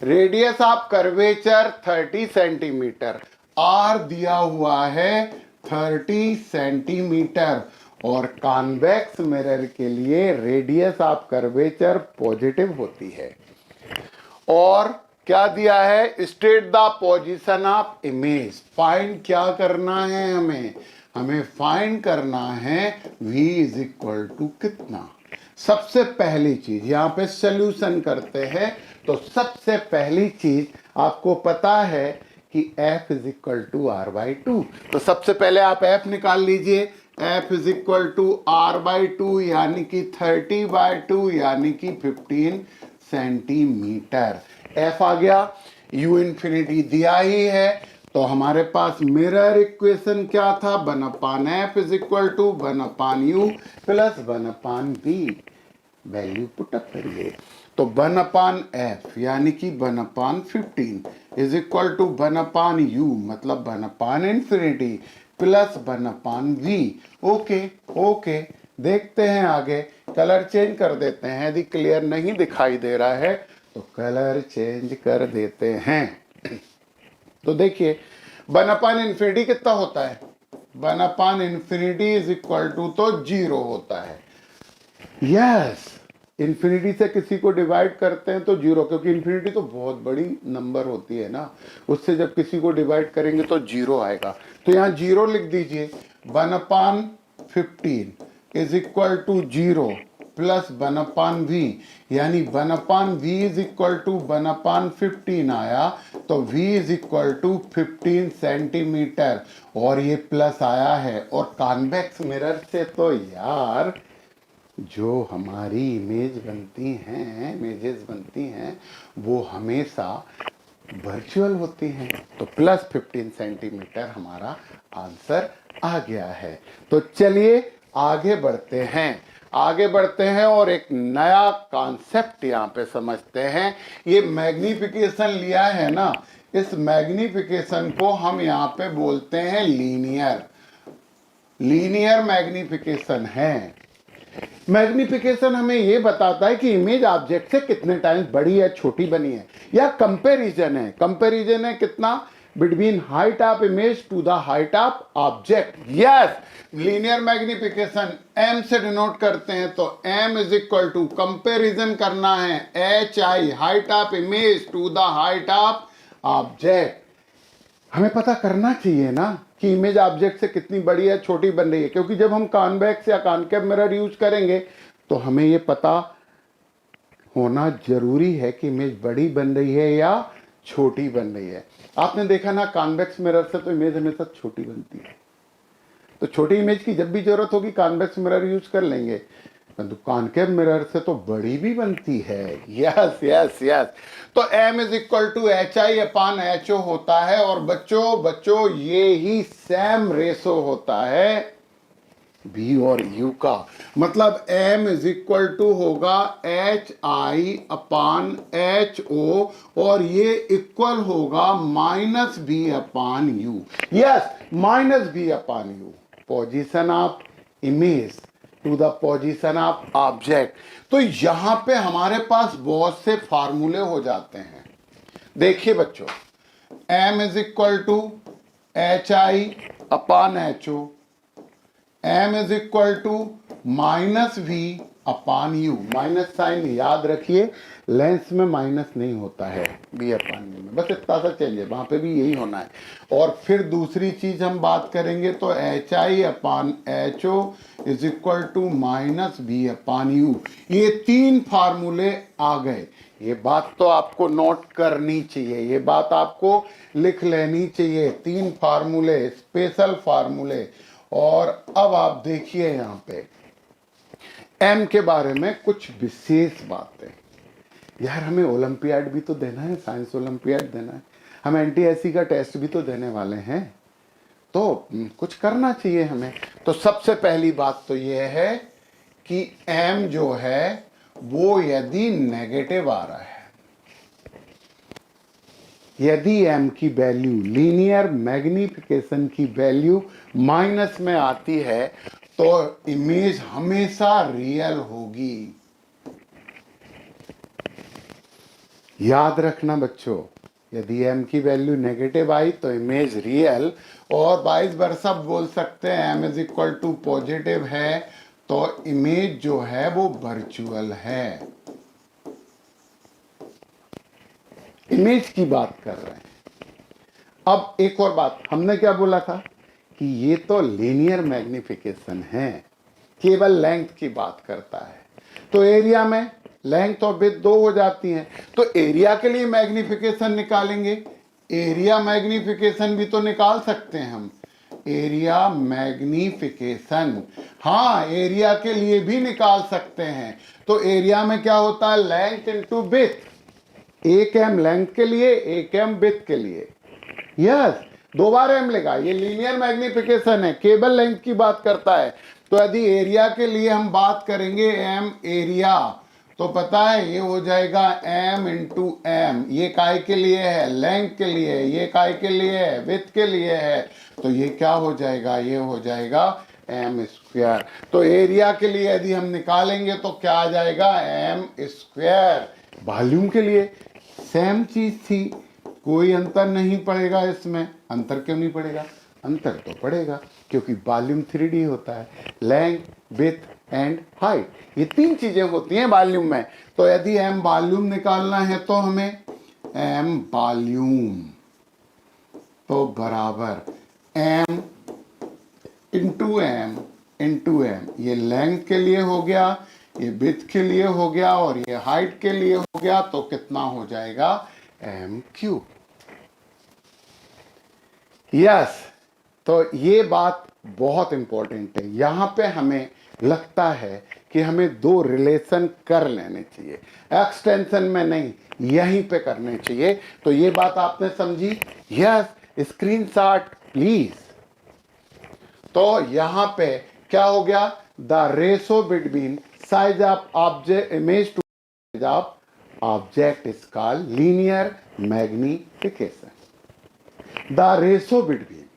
Radius of curvature 30 centimetre, r दिया हुआ है 30 सेंटीमीटर, और कॉन्वेक्स मिरर के लिए रेडियस ऑफ कर्वेचर पॉजिटिव होती है। और क्या दिया है, state the position of image. Find क्या करना है हमें फाइंड करना है v इज इक्वल टू कितना। सबसे पहली चीज यहाँ पे सोल्यूशन करते हैं, तो सबसे पहली चीज आपको पता है कि f is equal to r/2। तो सबसे पहले आप f निकाल लीजिए, f is equal to r/2 यानी कि 30/2 यानी कि 15 सेंटीमीटर। f आ गया, u इन्फिनिटी दिया ही है। तो हमारे पास मिरर इक्वेशन क्या था, 1/f is equal to 1/u plus 1/v। Value put up करिए, तो 1/f यानी कि 1/15 इज इक्वल टू 1/u मतलब 1/infinity प्लस 1/v। ओके, देखते हैं आगे। कलर चेंज कर देते हैं, यदि क्लियर नहीं दिखाई दे रहा है तो कलर चेंज कर देते हैं। तो देखिए 1/infinity कितना होता है, 1/infinity इज इक्वल टू तो 0 होता है। यस, इन्फिनिटी से किसी को डिवाइड करते हैं तो 0, क्योंकि इन्फिनिटी तो बहुत बड़ी नंबर होती है ना, उससे जब किसी को डिवाइड करेंगे तो 0 आएगा। तो यहाँ 0 लिख दीजिए, 1/15 is equal to 0 plus 1/v यानी 1/v इज इक्वल टू 1/15 आया, तो v is equal to 15 centimetre, और ये प्लस आया है। और कॉन्वेक्स मिरर से तो यार जो हमारी इमेजेस बनती हैं वो हमेशा वर्चुअल होती हैं। तो प्लस 15 सेंटीमीटर हमारा आंसर आ गया है। तो चलिए आगे बढ़ते हैं और एक नया कॉन्सेप्ट यहाँ पे समझते हैं। ये मैग्निफिकेशन लिया है ना, इस मैग्निफिकेशन को हम यहाँ पे बोलते हैं लीनियर मैग्निफिकेशन है। मैग्निफिकेशन हमें यह बताता है कि इमेज ऑब्जेक्ट से कितने टाइम्स बड़ी है, छोटी बनी है, या कंपैरिजन है कितना, between height of image to the height of object. Yes, linear magnification m से डिनोट करते हैं, तो m is equal to comparison करना है hi, height of image to the height of object. हमें पता करना चाहिए ना कि इमेज ऑब्जेक्ट से कितनी बड़ी है, छोटी बन रही है, क्योंकि जब हम कॉन्वेक्स या कॉनकेव मिरर यूज करेंगे तो हमें ये पता होना जरूरी है कि इमेज बड़ी बन रही है या छोटी बन रही है। आपने देखा ना, कॉन्वेक्स मिरर से तो इमेज हमेशा छोटी बनती है, तो छोटी इमेज की जब भी जरूरत होगी कॉन्वेक्स मिरर यूज कर लेंगे, परंतु कॉनकेव मिरर से तो बड़ी भी बनती है। यस, तो m is equal to hi/ho होता है। और बच्चों ये ही सेम रेशो होता है बी और यू का, मतलब m इज इक्वल टू होगा H I upon H O, और ये इक्वल होगा minus B upon U. Yes, minus B upon U, position of image to the position of object. तो यहां पे हमारे पास बहुत से फार्मूले हो जाते हैं। देखिए बच्चों, m is equal to H I upon H O, m is equal to minus we upon U. Minus sign याद रखिए, लेंस में माइनस नहीं होता है बी अपान यू में, बस इतना सा चेंज है, वहां पे भी यही होना है। और फिर दूसरी चीज हम बात करेंगे तो H I upon H O is equal to minus B upon U. ये तीन फार्मूले आ गए। ये बात तो आपको नोट करनी चाहिए, ये बात आपको लिख लेनी चाहिए, तीन फार्मूले, स्पेशल फार्मूले। और अब आप देखिए यहां पे एम के बारे में कुछ विशेष बातें। यार हमें ओलंपियाड भी तो देना है, साइंस ओलंपियाड देना है, हम एनटीएससी का टेस्ट भी तो देने वाले हैं, तो कुछ करना चाहिए हमें। तो सबसे पहली बात तो यह है कि एम जो है वो यदि नेगेटिव आ रहा है, यदि m की वैल्यू लीनियर मैग्निफिकेशन की वैल्यू माइनस में आती है तो इमेज हमेशा रियल होगी। याद रखना बच्चों, यदि m की वैल्यू नेगेटिव आई तो इमेज रियल, और वाइस वर्सा बोल सकते हैं m is equal to positive है तो इमेज जो है वो वर्चुअल है। इमेज की बात कर रहे हैं। अब एक और बात, हमने क्या बोला था कि ये तो लीनियर मैग्निफिकेशन है, केवल लेंथ की बात करता है, तो एरिया में लेंथ और विड्थ दो हो जाती हैं, तो एरिया के लिए मैग्निफिकेशन निकालेंगे। एरिया मैग्निफिकेशन भी तो निकाल सकते हैं हम, एरिया मैग्निफिकेशन, हाँ एरिया के लिए भी निकाल सकते हैं। तो एरिया में क्या होता है, लेंथ इंटू विड्थ, एक एम लेंथ के लिए, एक एम विड्थ के लिए। यस, दो बार एम लेगा, ये लीनियर मैग्निफिकेशन है, केवल लेंथ की बात करता है। तो यदि एरिया के लिए हम बात करेंगे एम एरिया, तो पता है ये हो जाएगा एम इंटू एम। ये काय के लिए है, लेंथ के लिए, ये काय के लिए है, विड्थ के लिए है, तो ये क्या हो जाएगा, ये हो जाएगा एम स्क्वायर। तो एरिया के लिए यदि हम निकालेंगे तो क्या आ जाएगा, एम स्क्वायर। वॉल्यूम के लिए सेम चीज थी, कोई अंतर नहीं पड़ेगा इसमें। अंतर क्यों नहीं पड़ेगा, अंतर तो पड़ेगा क्योंकि वॉल्यूम 3D होता है, लेंथ विड्थ एंड हाइट, ये तीन चीजें होती हैं वॉल्यूम में। तो यदि एम वॉल्यूम निकालना है तो हमें एम वॉल्यूम तो बराबर M into M into M, ये लेंथ के लिए हो गया, ये विड्थ के लिए हो गया और ये हाइट के लिए हो गया, तो कितना हो जाएगा, एम क्यूब। यस, तो ये बात बहुत इंपॉर्टेंट है। यहां पे हमें लगता है कि हमें दो रिलेशन कर लेने चाहिए, एक्सटेंशन में नहीं, यहीं पे करने चाहिए। तो ये बात आपने समझी। Yes, screenshot please. तो यहां पे क्या हो गया, the ratio between size of object image to size of object is called linear magnification. The ratio between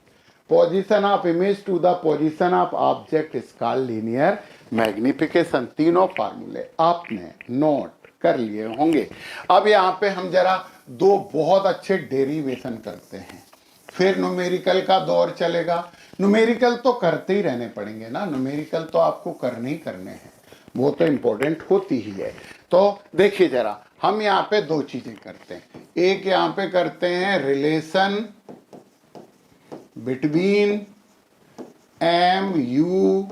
position of image to the position of object is called linear magnification। तीनों फार्मूले आपने note कर लिए होंगे। अब यहाँ पे हम जरा दो बहुत अच्छे डेरिवेशन करते हैं, फिर न्यूमेरिकल का दौर चलेगा। न्यूमेरिकल तो करते ही रहने पड़ेंगे ना, न्यूमेरिकल तो आपको करने ही करने हैं, वो तो इंपॉर्टेंट होती ही है। तो देखिए जरा, हम यहाँ पे दो चीजें करते हैं। एक यहाँ पे करते हैं relation between M U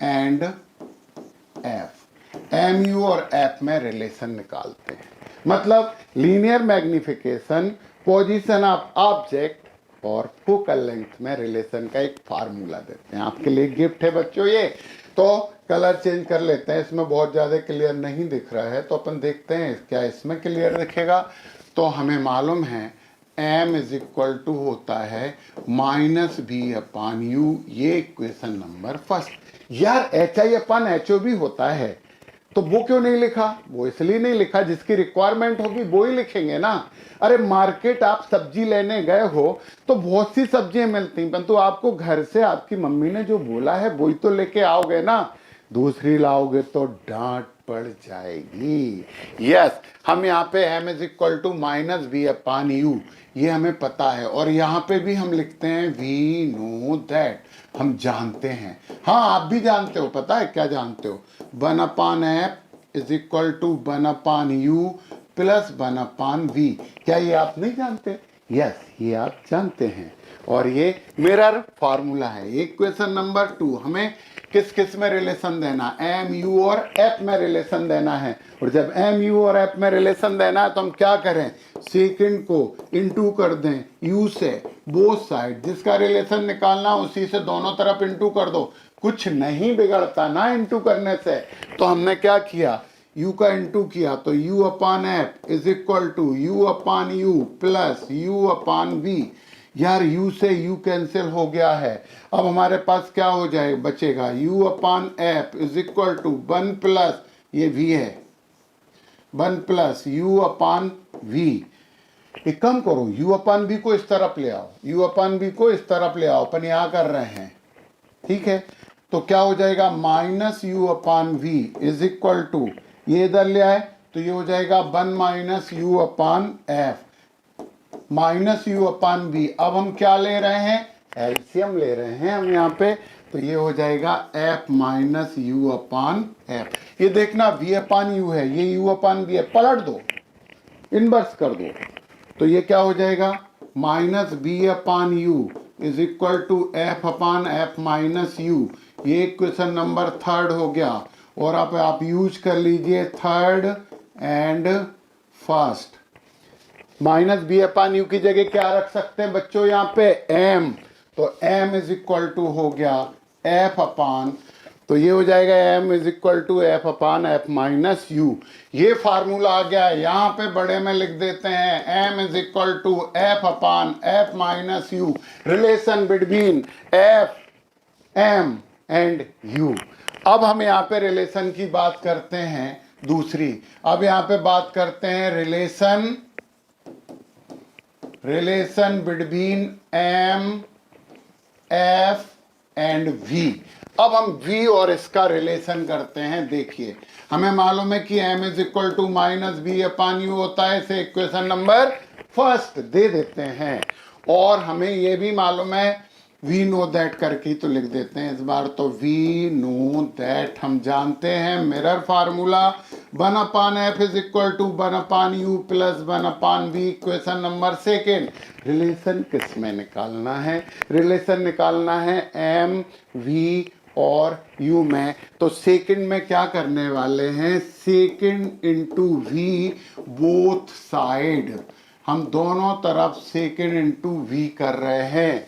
and F. M U और एफ में रिलेशन निकालते हैं, मतलब linear magnification, position of object और फोकल लेंथ में रिलेशन का एक फार्मूला देते हैं। आपके लिए गिफ्ट है बच्चों ये। तो कलर चेंज कर लेते हैं, इसमें बहुत ज़्यादा क्लियर नहीं दिख रहा है, तो अपन देखते हैं क्या इसमें क्लियर दिखेगा। तो हमें मालूम है m इज इक्वल टू होता है माइनस बी अपान यू। ये इक्वेशन नंबर फर्स्ट। यार H I upon H O भी होता है, तो वो क्यों नहीं लिखा? वो इसलिए नहीं लिखा, जिसकी रिक्वायरमेंट होगी वो ही लिखेंगे ना। अरे मार्केट आप सब्जी लेने गए हो तो बहुत सी सब्जियां मिलती हैं, परंतु आपको घर से आपकी मम्मी ने जो बोला है वही तो लेके आओगे ना। दूसरी लाओगे तो डांट पड़ जाएगी। यस, हम यहाँ पे m is equal to minus B upon U, ये हमें पता है। और यहाँ पे भी हम लिखते हैं वी नो दैट, हम जानते हैं। हाँ आप भी जानते हो, पता है क्या जानते हो? 1 upon F is equal to 1 upon you plus 1 upon V. क्या ये आप नहीं जानते? यस, ये आप जानते हैं। और ये मिरर फार्मूला है। इक्वेशन नंबर 2 हमें किस किस में रिलेशन देना? एम यू और एफ में रिलेशन देना है। और जब एम यू और एफ में रिलेशन देना है तो हम क्या करें? सेकंड को इनटू कर दें यू से, बोथ साइड। जिसका रिलेशन निकालना उसी से दोनों तरफ इनटू कर दो, कुछ नहीं बिगड़ता ना इनटू करने से। तो हमने क्या किया? u का इनटू किया, तो u upon F is equal to U upon you plus U upon V. यार u से u कैंसिल हो गया है। अब हमारे पास क्या हो जाए बचेगा? u upon F is equal to 1 plus ये v है, 1 प्लस u अपान v। एक काम करो, u अपान v को इस तरफ ले आओ, u अपान v को इस तरफ ले आओ, अपन यहां कर रहे हैं, ठीक है। तो क्या हो जाएगा? Minus U upon V is equal to, ये इधर ले आए तो ये हो जाएगा 1 minus U upon F minus U upon V. अब हम क्या ले रहे हैं? एलसीएम ले रहे हैं हम यहाँ पे, तो ये हो जाएगा f minus U upon f. ये देखना वी अपान यू है, ये यू अपान वी है, पलट दो, इनवर्स कर दो, तो ये क्या हो जाएगा? Minus B upon you is equal to F upon F minus you. ये क्वेश्चन नंबर 3 हो गया। और अब आप यूज कर लीजिए 3rd and first. Minus B upon U की जगह क्या रख सकते हैं बच्चों? यहाँ पे m, तो m इज इक्वल टू हो गया f अपान, तो ये हो जाएगा m is equal to F upon F minus you. ये फार्मूला आ गया है, यहाँ पे बड़े में लिख देते हैं m is equal to F upon F minus u, relation between f m and u। अब हम यहाँ पे रिलेशन की बात करते हैं दूसरी। अब यहाँ पे बात करते हैं relation between m f and v। अब हम v और इसका रिलेशन करते हैं। देखिए हमें मालूम है कि m is equal to minus B upon u होता है, इसे इक्वेशन नंबर फर्स्ट दे देते हैं। और हमें ये भी मालूम है वी नो दैट करके तो लिख देते हैं इस बार, तो वी नो दैट हम जानते हैं। Mirror formula 1 upon F is equal to 1 upon you plus 1 upon v. Question number 2 relation किस में निकालना है? रिलेशन निकालना है एम वी और यू में। तो सेकंड में क्या करने वाले हैं? Second into v both side, हम दोनों तरफ सेकंड इंटू वी कर रहे हैं।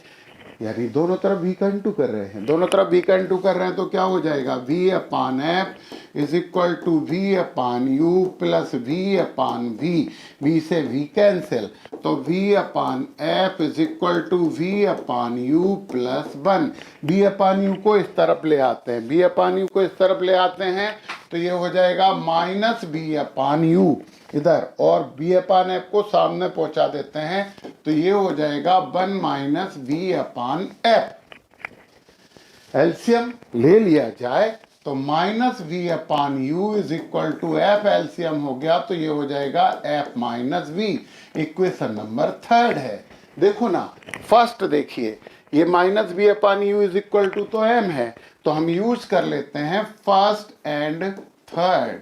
यानी दोनों तरफ v का इंटू कर रहे हैं, दोनों तरफ v का इंटू कर रहे हैं, तो क्या हो जाएगा? v upon F is equal to v upon you plus v upon v से v कैंसिल, तो v upon F is equal to v upon you plus 1। v upon u को इस तरफ ले आते हैं, v अपान यू को इस तरफ ले आते हैं, तो ये हो जाएगा माइनस b अपान यू इधर, और b अपान एफ को सामने पहुंचा देते हैं, तो ये हो जाएगा 1 minus B upon f. LCM ले लिया जाए तो minus we upon you is equal to f, LCM हो गया तो ये हो जाएगा f minus v. Equation number 3 है। देखो ना, फर्स्ट देखिए, ये minus B upon you is equal to तो एम है, तो हम यूज कर लेते हैं फर्स्ट एंड थर्ड,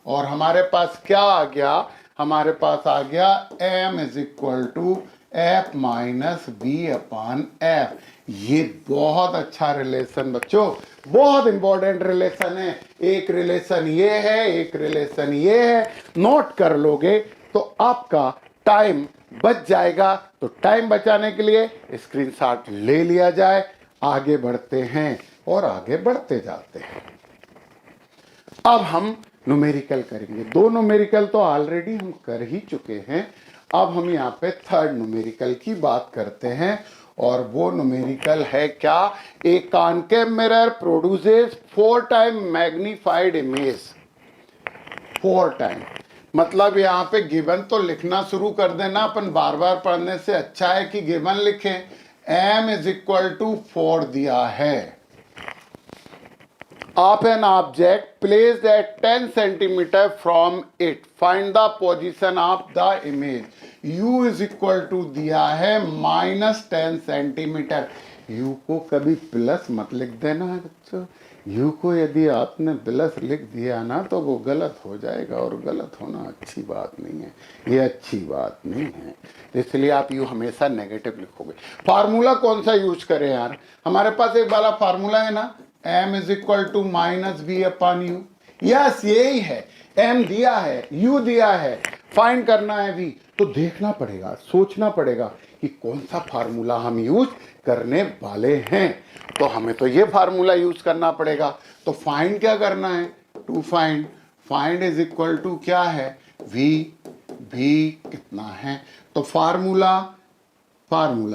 और हमारे पास क्या आ गया? हमारे पास आ गया m is equal to f minus B upon f. ये बहुत अच्छा रिलेशन बच्चों, बहुत इंपॉर्टेंट रिलेशन है। एक रिलेशन ये है, एक रिलेशन ये है, नोट कर लोगे तो आपका टाइम बच जाएगा। तो टाइम बचाने के लिए स्क्रीनशॉट ले लिया जाए। आगे बढ़ते हैं और आगे बढ़ते जाते हैं। अब हम न्यूमेरिकल करेंगे। दो न्यूमेरिकल तो ऑलरेडी हम कर ही चुके हैं। अब हम यहाँ पे थर्ड न्यूमेरिकल की बात करते हैं, और वो न्यूमेरिकल है क्या? ए concave mirror produces 4 time magnified image. 4 time मतलब यहाँ पे गिवन तो लिखना शुरू कर देना, अपन बार बार पढ़ने से अच्छा है कि गिवन लिखें। m इज इक्वल टू 4 दिया है। Of an object placed at 10 centimetre from it, find the position of the image. u is equal to दिया है -10 सेंटीमीटर। u को कभी प्लस मत लिख देना है बच्चों। u को यदि आपने प्लस लिख दिया ना तो वो गलत हो जाएगा, और गलत होना अच्छी बात नहीं है, ये अच्छी बात नहीं है। इसलिए आप u हमेशा नेगेटिव लिखोगे। फार्मूला कौन सा यूज करें यार? हमारे पास एक वाला फार्मूला है ना, m is equal to -v upon u। Yes यही है, m दिया है, u दिया है, फाइंड करना है v। तो देखना पड़ेगा, सोचना पड़ेगा कि कौन सा फार्मूला हम यूज करने वाले हैं। तो हमें तो ये फार्मूला यूज करना पड़ेगा। तो फाइंड क्या करना है? To find, find is equal to क्या है? v। v कितना है? तो फार्मूला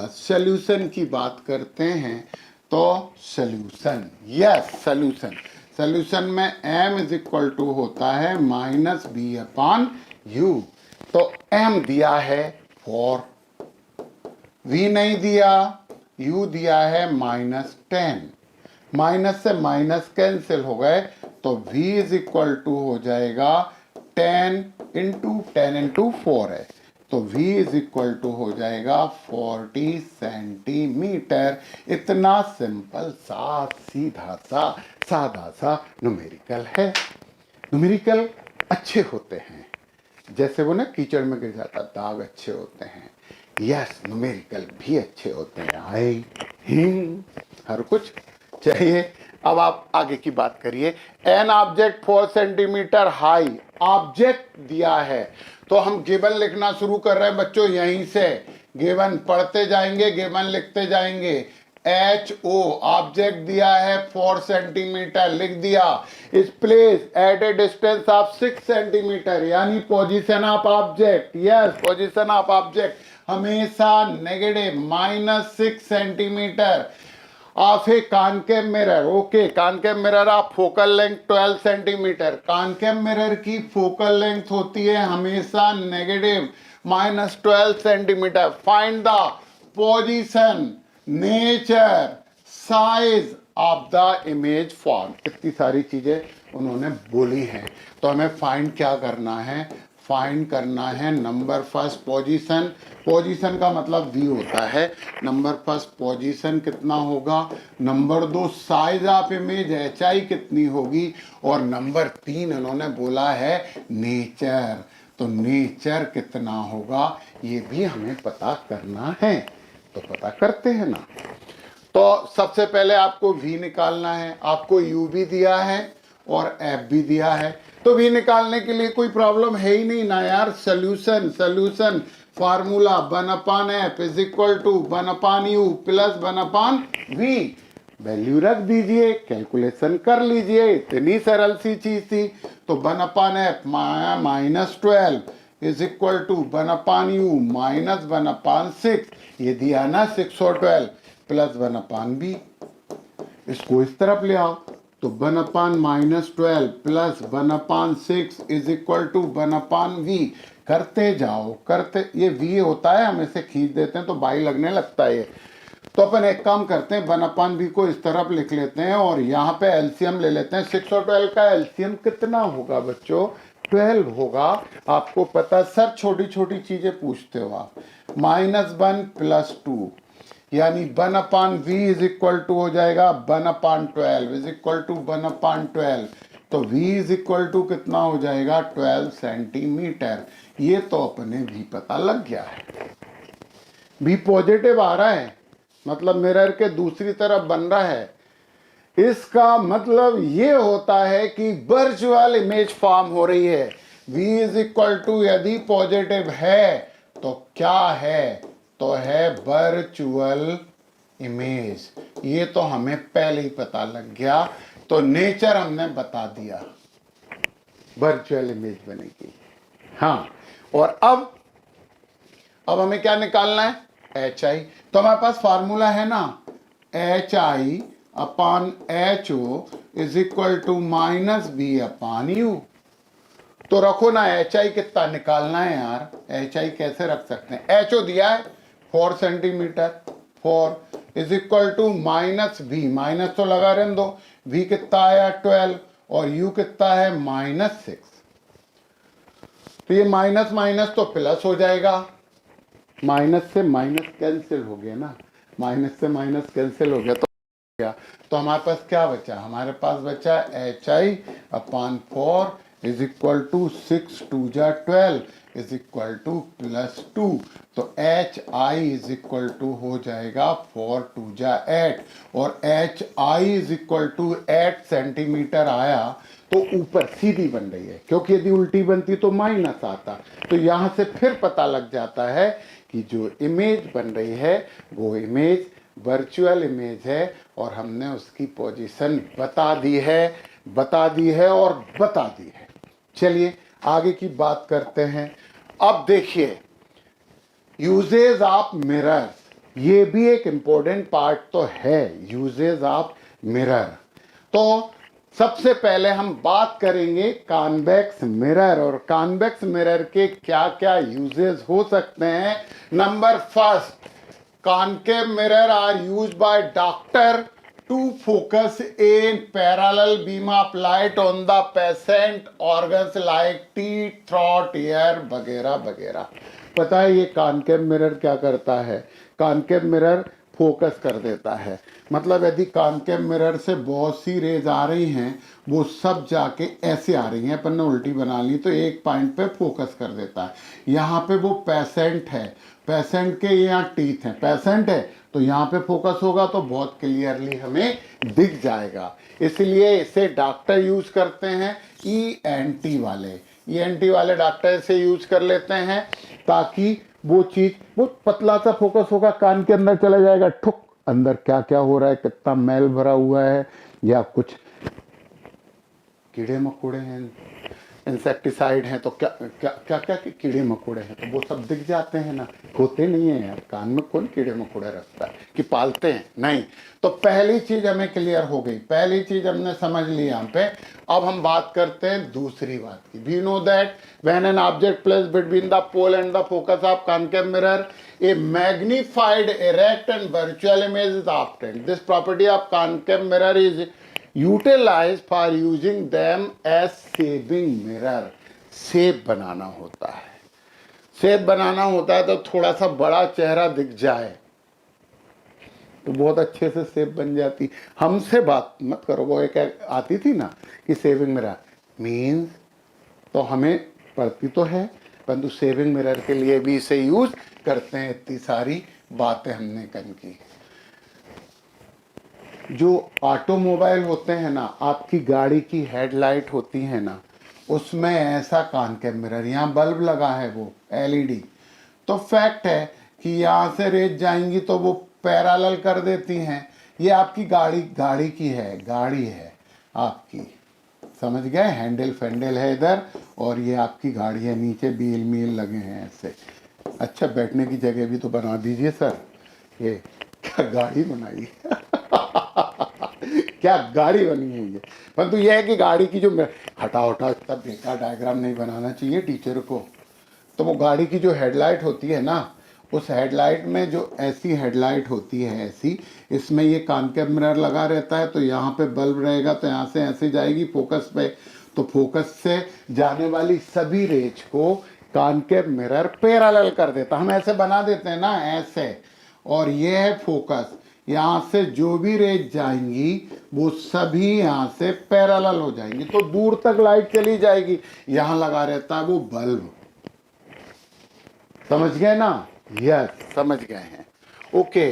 सॉल्यूशन की बात करते हैं, तो सॉल्यूशन, यस सॉल्यूशन में m इज इक्वल टू होता है -b अपॉन u। तो m दिया है 4, v नहीं दिया, u दिया है -10, माइनस से माइनस कैंसिल हो गए, तो v इज इक्वल टू हो जाएगा 10 इंटू 10 इंटू 4 है, तो v इज इक्वल टू हो जाएगा 40 सेंटीमीटर। इतना सिंपल सा सीधा सा सादा सा न्यूमेरिकल है। न्यूमेरिकल अच्छे होते हैं, जैसे वो ना कीचड़ में गिर जाता दाग अच्छे होते हैं। यस न्यूमेरिकल भी अच्छे होते हैं। हाई हिंग हर कुछ चाहिए। अब आप आगे की बात करिए। An object 4 centimetre high, object दिया है, तो हम गिवन लिखना शुरू कर रहे हैं बच्चों। यहीं से गिवन पढ़ते जाएंगे, गिवन लिखते जाएंगे। HO ऑब्जेक्ट दिया है 4 सेंटीमीटर, लिख दिया। Is place at a distance of 6 centimetre, यानी position of object, yes position of object हमेशा negative -6 centimetre of a concave mirror. Okay, concave mirror of focal length 12 centimetre. Concave mirror की focal length होती है हमेशा negative -12 centimetre. Find the position, nature, size of the image form. इतनी सारी चीजें उन्होंने बोली हैं, तो हमें फाइंड क्या करना है? फाइंड करना है नंबर फर्स्ट पोजीशन। पोजीशन का मतलब v होता है। नंबर फर्स्ट पोजीशन कितना होगा? Number 2 size of image HI कितनी होगी? और नंबर 3 उन्होंने बोला है नेचर, तो नेचर कितना होगा ये भी हमें पता करना है। तो पता करते हैं ना। तो सबसे पहले आपको v निकालना है। आपको u भी दिया है और f भी दिया है, तो v निकालने के लिए कोई प्रॉब्लम है ही नहीं ना यार। Solution formula 1/f is equal to 1/u plus 1/v। Value रख दीजिए, कैलकुलेशन कर लीजिए, इतनी सरल सी चीज थी। तो 1/f -12 is equal to 1/u minus 1/6, ये दिया ना 6 और 12 प्लस 1/v। इसको इस तरफ ले आओ, तो 1/-12 plus 1/6 is equal to 1/v। करते जाओ, करते, ये v होता है, हम इसे खींच देते हैं तो बाई लगने लगता है। तो अपन एक काम करते हैं, 1/v को इस तरफ लिख लेते हैं और यहाँ पे एलसीएम ले लेते हैं। 6 और 12 का एलसीएम कितना होगा बच्चों? 12 होगा। आपको पता, सर छोटी छोटी चीजें पूछते हो आप। -1 प्लस 2 यानी 1/v इज इक्वल टू हो जाएगा 1/12 इज इक्वल टू 1/12। तो v इज इक्वल टू कितना हो जाएगा? 12 सेंटीमीटर। ये तो अपने भी पता लग गया है। v पॉजिटिव आ रहा है, मतलब मिरर के दूसरी तरफ बन रहा है। इसका मतलब ये होता है कि वर्चुअल इमेज फॉर्म हो रही है। v इज इक्वल टू यदि पॉजिटिव है तो क्या है? तो है वर्चुअल इमेज। ये तो हमें पहले ही पता लग गया, तो नेचर हमने बता दिया, वर्चुअल इमेज बनेगी। हाँ, और अब अब हमें क्या निकालना है, एच आई। तो हमारे पास फार्मूला है ना, h i upon h O is equal to minus v upon u. तो रखो ना एच आई कितना निकालना है यार, एच आई कैसे रख सकते हैं, एच ओ दिया है 4 centimetre, 4 is equal to minus v, minus तो लगा रहने दो, वी कितना आया 12 और यू कितना है -6। तो ये माइनस माइनस तो प्लस हो जाएगा, माइनस से माइनस कैंसिल हो गया ना, माइनस से माइनस कैंसिल हो गया तो क्या, तो हमारे पास क्या बचा, हमारे पास बचा h i upon 4 is equal to 6 2 जा 12 इज इक्वल टू +2। तो H i is equal to हो जाएगा 4 2 जा 8 और h i is equal to 8 centimetre आया। तो ऊपर सीधी बन रही है, क्योंकि यदि उल्टी बनती तो माइनस आता। तो यहां से फिर पता लग जाता है कि जो इमेज बन रही है वो इमेज वर्चुअल इमेज है और हमने उसकी पोजीशन बता दी है, बता दी है और बता दी है। चलिए आगे की बात करते हैं। अब देखिए यूजेज ऑफ मिरर, ये भी एक इंपॉर्टेंट पार्ट तो है, यूजेज ऑफ मिरर। तो सबसे पहले हम बात करेंगे कॉन्वेक्स मिरर, और कॉन्वेक्स मिरर के क्या क्या यूजेस हो सकते हैं। Number first, concave mirror are used by doctor to focus a parallel beam of light on the patient organs like teeth, throat, ear वगैरह वगैरह। पता है ये कॉन्केव मिरर क्या करता है, कॉन्केव मिरर फोकस कर देता है। मतलब यदि कॉन्केव मिरर से बहुत सी रेज आ रही हैं, वो सब जाके ऐसे आ रही हैं, अपन ने उल्टी बना ली तो एक पॉइंट पे फोकस कर देता है। यहाँ पे वो पेशेंट है, पेशेंट के यहाँ टीथ हैं, पेशेंट है तो यहाँ पे फोकस होगा तो बहुत क्लियरली हमें दिख जाएगा। इसलिए इसे डॉक्टर यूज करते हैं, ईएनटी वाले, ईएनटी वाले डॉक्टर इसे यूज कर लेते हैं ताकि वो चीज, वो पतला सा फोकस होगा, कान के अंदर चला जाएगा, ठुक अंदर क्या क्या हो रहा है, कितना मैल भरा हुआ है या कुछ कीड़े मकोड़े हैं, इंसेक्टिसाइड हैं तो क्या क्या क्या क्या कीड़े मकोड़े हैं तो वो सब दिख जाते हैं ना। होते नहीं है यार, कान में कौन कीड़े मकोड़े रखता है कि पालते हैं, नहीं। तो पहली चीज हमें क्लियर हो गई, पहली चीज हमने समझ ली यहाँ पे। अब हम बात करते हैं दूसरी बात की। We know that when an object placed between the pole and the focus of concave mirror a magnified erect and virtual image is obtained. This property of concave mirror is utilized for using them as shaping mirror। Shape बनाना होता है, shape बनाना होता है तो थोड़ा सा बड़ा चेहरा दिख जाए तो बहुत अच्छे से शेप बन जाती। हमसे बात मत करो, वो एक आती थी ना कि सेविंग मिरर मीन्स, तो हमें पड़ती तो है परंतु सेविंग मिरर के लिए भी इसे यूज करते हैं। इतनी सारी बातें हमने कन की। जो ऑटोमोबाइल होते हैं ना, आपकी गाड़ी की हेडलाइट होती है ना, उसमें ऐसा कॉन्केव मिरर, यहाँ बल्ब लगा है वो एलईडी, तो फैक्ट है कि यहाँ से रेज जाएंगी तो वो पैरेलल कर देती हैं। ये आपकी गाड़ी की है, गाड़ी है आपकी, समझ गए, हैंडल फैंडल है इधर और ये आपकी गाड़ी है, नीचे व्हील मील लगे हैं ऐसे। अच्छा बैठने की जगह भी तो बना दीजिए सर, ये क्या गाड़ी बनाई क्या गाड़ी बनी है ये। परंतु यह है कि गाड़ी की जो हटा इतना बेकार डायग्राम नहीं बनाना चाहिए टीचर को। तो वो गाड़ी की जो हेडलाइट होती है ना, उस हेडलाइट में जो ऐसी हेडलाइट होती है ऐसी, इसमें ये कॉन्केव मिरर लगा रहता है तो यहाँ पे बल्ब रहेगा तो यहाँ से ऐसे जाएगी फोकस पे, तो फोकस से जाने वाली सभी रेज को कॉन्केव मिरर पैरेलल कर देता। हम ऐसे बना देते हैं ना ऐसे, और ये है फोकस, यहाँ से जो भी रेज जाएंगी वो सभी यहाँ से पैरेलल हो जाएंगी तो दूर तक लाइट चली जाएगी। यहाँ लगा रहता है वो बल्ब, समझ गए ना, यस समझ गए हैं, okay.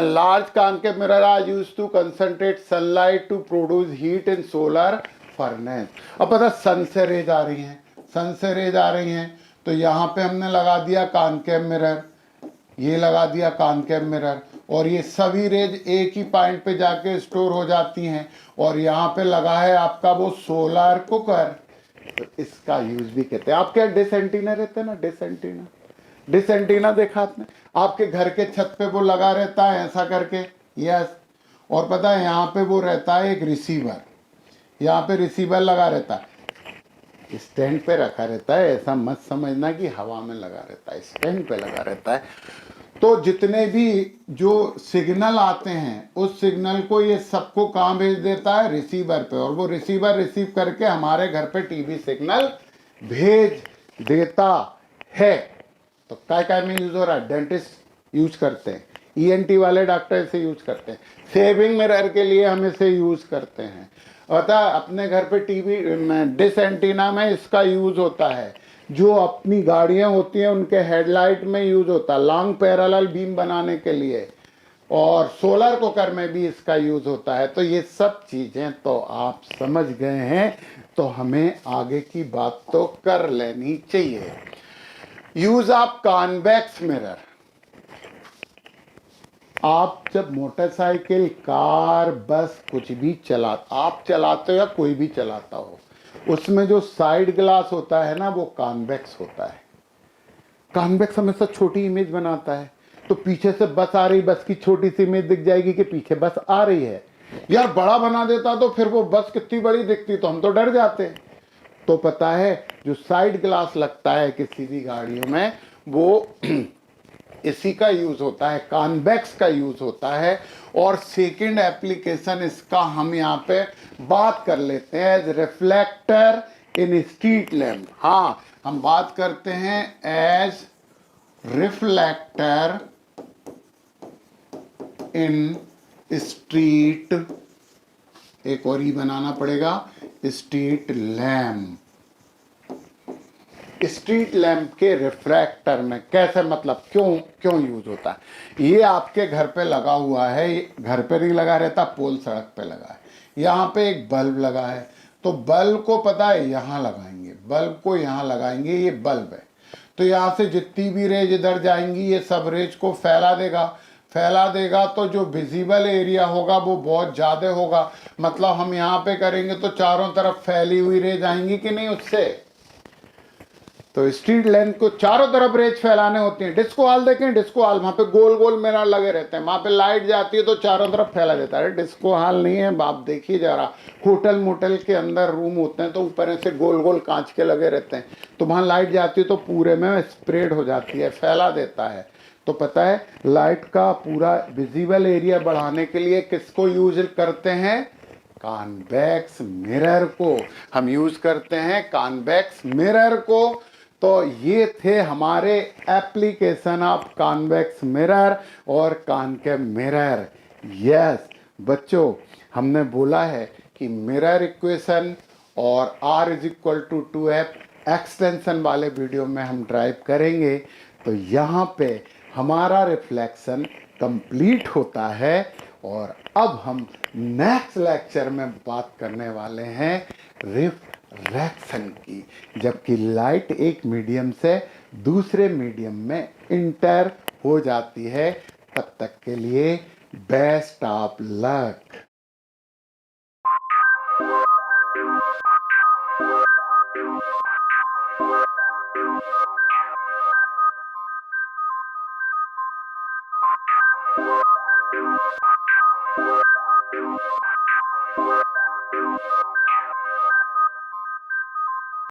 Large concave mirror are used to concentrate sunlight to produce heat in solar furnace. अब पता सन से रेज आ रही हैं, सन से रेज आ रही हैं तो यहाँ पे हमने लगा दिया कॉन्केव मिरर, ये लगा दिया कॉन्केव मिरर, और ये सभी रेज एक ही पॉइंट पे जाके स्टोर हो जाती हैं। और यहाँ पे लगा है आपका वो सोलर कुकर, तो इसका यूज भी कहते हैं। आप क्या डिस एंटीना रहते हैं ना, डिस एंटीना, डिश एंटीना देखा आपने, आपके घर के छत पे वो लगा रहता है ऐसा करके, यस। और पता है यहाँ पे वो रहता है एक रिसीवर, यहाँ पे रिसीवर लगा रहता है, स्टैंड पे रखा रहता है, ऐसा मत समझना कि हवा में लगा रहता है, स्टैंड पे लगा रहता है। तो जितने भी जो सिग्नल आते हैं उस सिग्नल को ये सबको कहाँ भेज देता है, रिसीवर पे, और वो रिसीवर रिसीव करके हमारे घर पे टीवी सिग्नल भेज देता है। तो क्या में यूज हो रहा है, डेंटिस्ट यूज करते हैं, ईएनटी वाले डॉक्टर इसे यूज करते हैं, सेविंग मिरर के लिए हम इसे यूज करते हैं। पता अपने घर पे टीवी डिश एंटीना में इसका यूज होता है, जो अपनी गाड़ियां होती हैं उनके हेडलाइट में यूज होता है लॉन्ग पैरेलल बीम बनाने के लिए, और सोलर कुकर में भी इसका यूज होता है। तो ये सब चीजें तो आप समझ गए हैं, तो हमें आगे की बात तो कर लेनी चाहिए। यूज ऑफ कॉन्वेक्स मिरर, आप जब मोटरसाइकिल, कार, बस कुछ भी आप चलाते हो या कोई भी चलाता हो, उसमें जो साइड ग्लास होता है ना वो कॉन्वेक्स होता है। कॉन्वेक्स हमेशा छोटी इमेज बनाता है, तो पीछे से बस आ रही, बस की छोटी सी इमेज दिख जाएगी कि पीछे बस आ रही है। यार बड़ा बना देता तो फिर वो बस कितनी बड़ी दिखती, तो हम तो डर जाते। तो पता है जो साइड ग्लास लगता है किसी भी गाड़ियों में, वो इसी का यूज होता है, कॉन्वेक्स का यूज होता है। और सेकंड एप्लीकेशन इसका हम यहाँ पे बात कर लेते हैं, एज रिफ्लेक्टर इन स्ट्रीट लैम्प। हाँ, हम बात करते हैं एज रिफ्लेक्टर इन स्ट्रीट, एक और ही बनाना पड़ेगा, स्ट्रीट लैम्प। स्ट्रीट लैंप के रिफ्रैक्टर में कैसे, मतलब क्यों यूज होता है। ये आपके घर पे लगा हुआ है, ये घर पे नहीं लगा रहता, पोल सड़क पे लगा है, यहाँ पे एक बल्ब लगा है, तो बल्ब को पता है यहाँ लगाएंगे, बल्ब को यहाँ लगाएंगे, ये बल्ब है, तो यहाँ से जितनी भी रेज इधर जाएंगी ये सब रेज को फैला देगा, तो जो विजिबल एरिया होगा वो बहुत ज़्यादा होगा। मतलब हम यहाँ पे करेंगे तो चारों तरफ फैली हुई रेज आएंगी कि नहीं उससे। तो स्ट्रीट लैंप को चारों तरफ रेज फैलाने होती हैं। डिस्को हॉल देखें, डिस्को हॉल वहाँ पे गोल गोल मिरर लगे रहते हैं, वहाँ पे लाइट जाती है तो चारों तरफ फैला देता है। डिस्को हॉल नहीं है, आप देखिए जरा, होटल मोटल के अंदर रूम होते हैं तो ऊपर ऐसे गोल गोल कांच के लगे रहते हैं, तो वहाँ लाइट जाती है तो पूरे में स्प्रेड हो जाती है, फैला देता है। तो पता है लाइट का पूरा विजिबल एरिया बढ़ाने के लिए किसको यूज करते हैं, कॉन्वेक्स मिरर को हम यूज करते हैं, कॉन्वेक्स मिरर को। तो ये थे हमारे एप्लीकेशन ऑफ कॉन्वेक्स मिरर और कॉनकेव मिरर। यस बच्चों, हमने बोला है कि मिरर इक्वेशन और R is equal to 2F extension वाले वीडियो में हम ड्राइव करेंगे। तो यहाँ पे हमारा रिफ्लेक्शन कंप्लीट होता है, और अब हम नेक्स्ट लेक्चर में बात करने वाले हैं रिफ्रैक्शन की, जबकि लाइट एक मीडियम से दूसरे मीडियम में इंटर हो जाती है। तब तक के लिए बेस्ट ऑफ लक।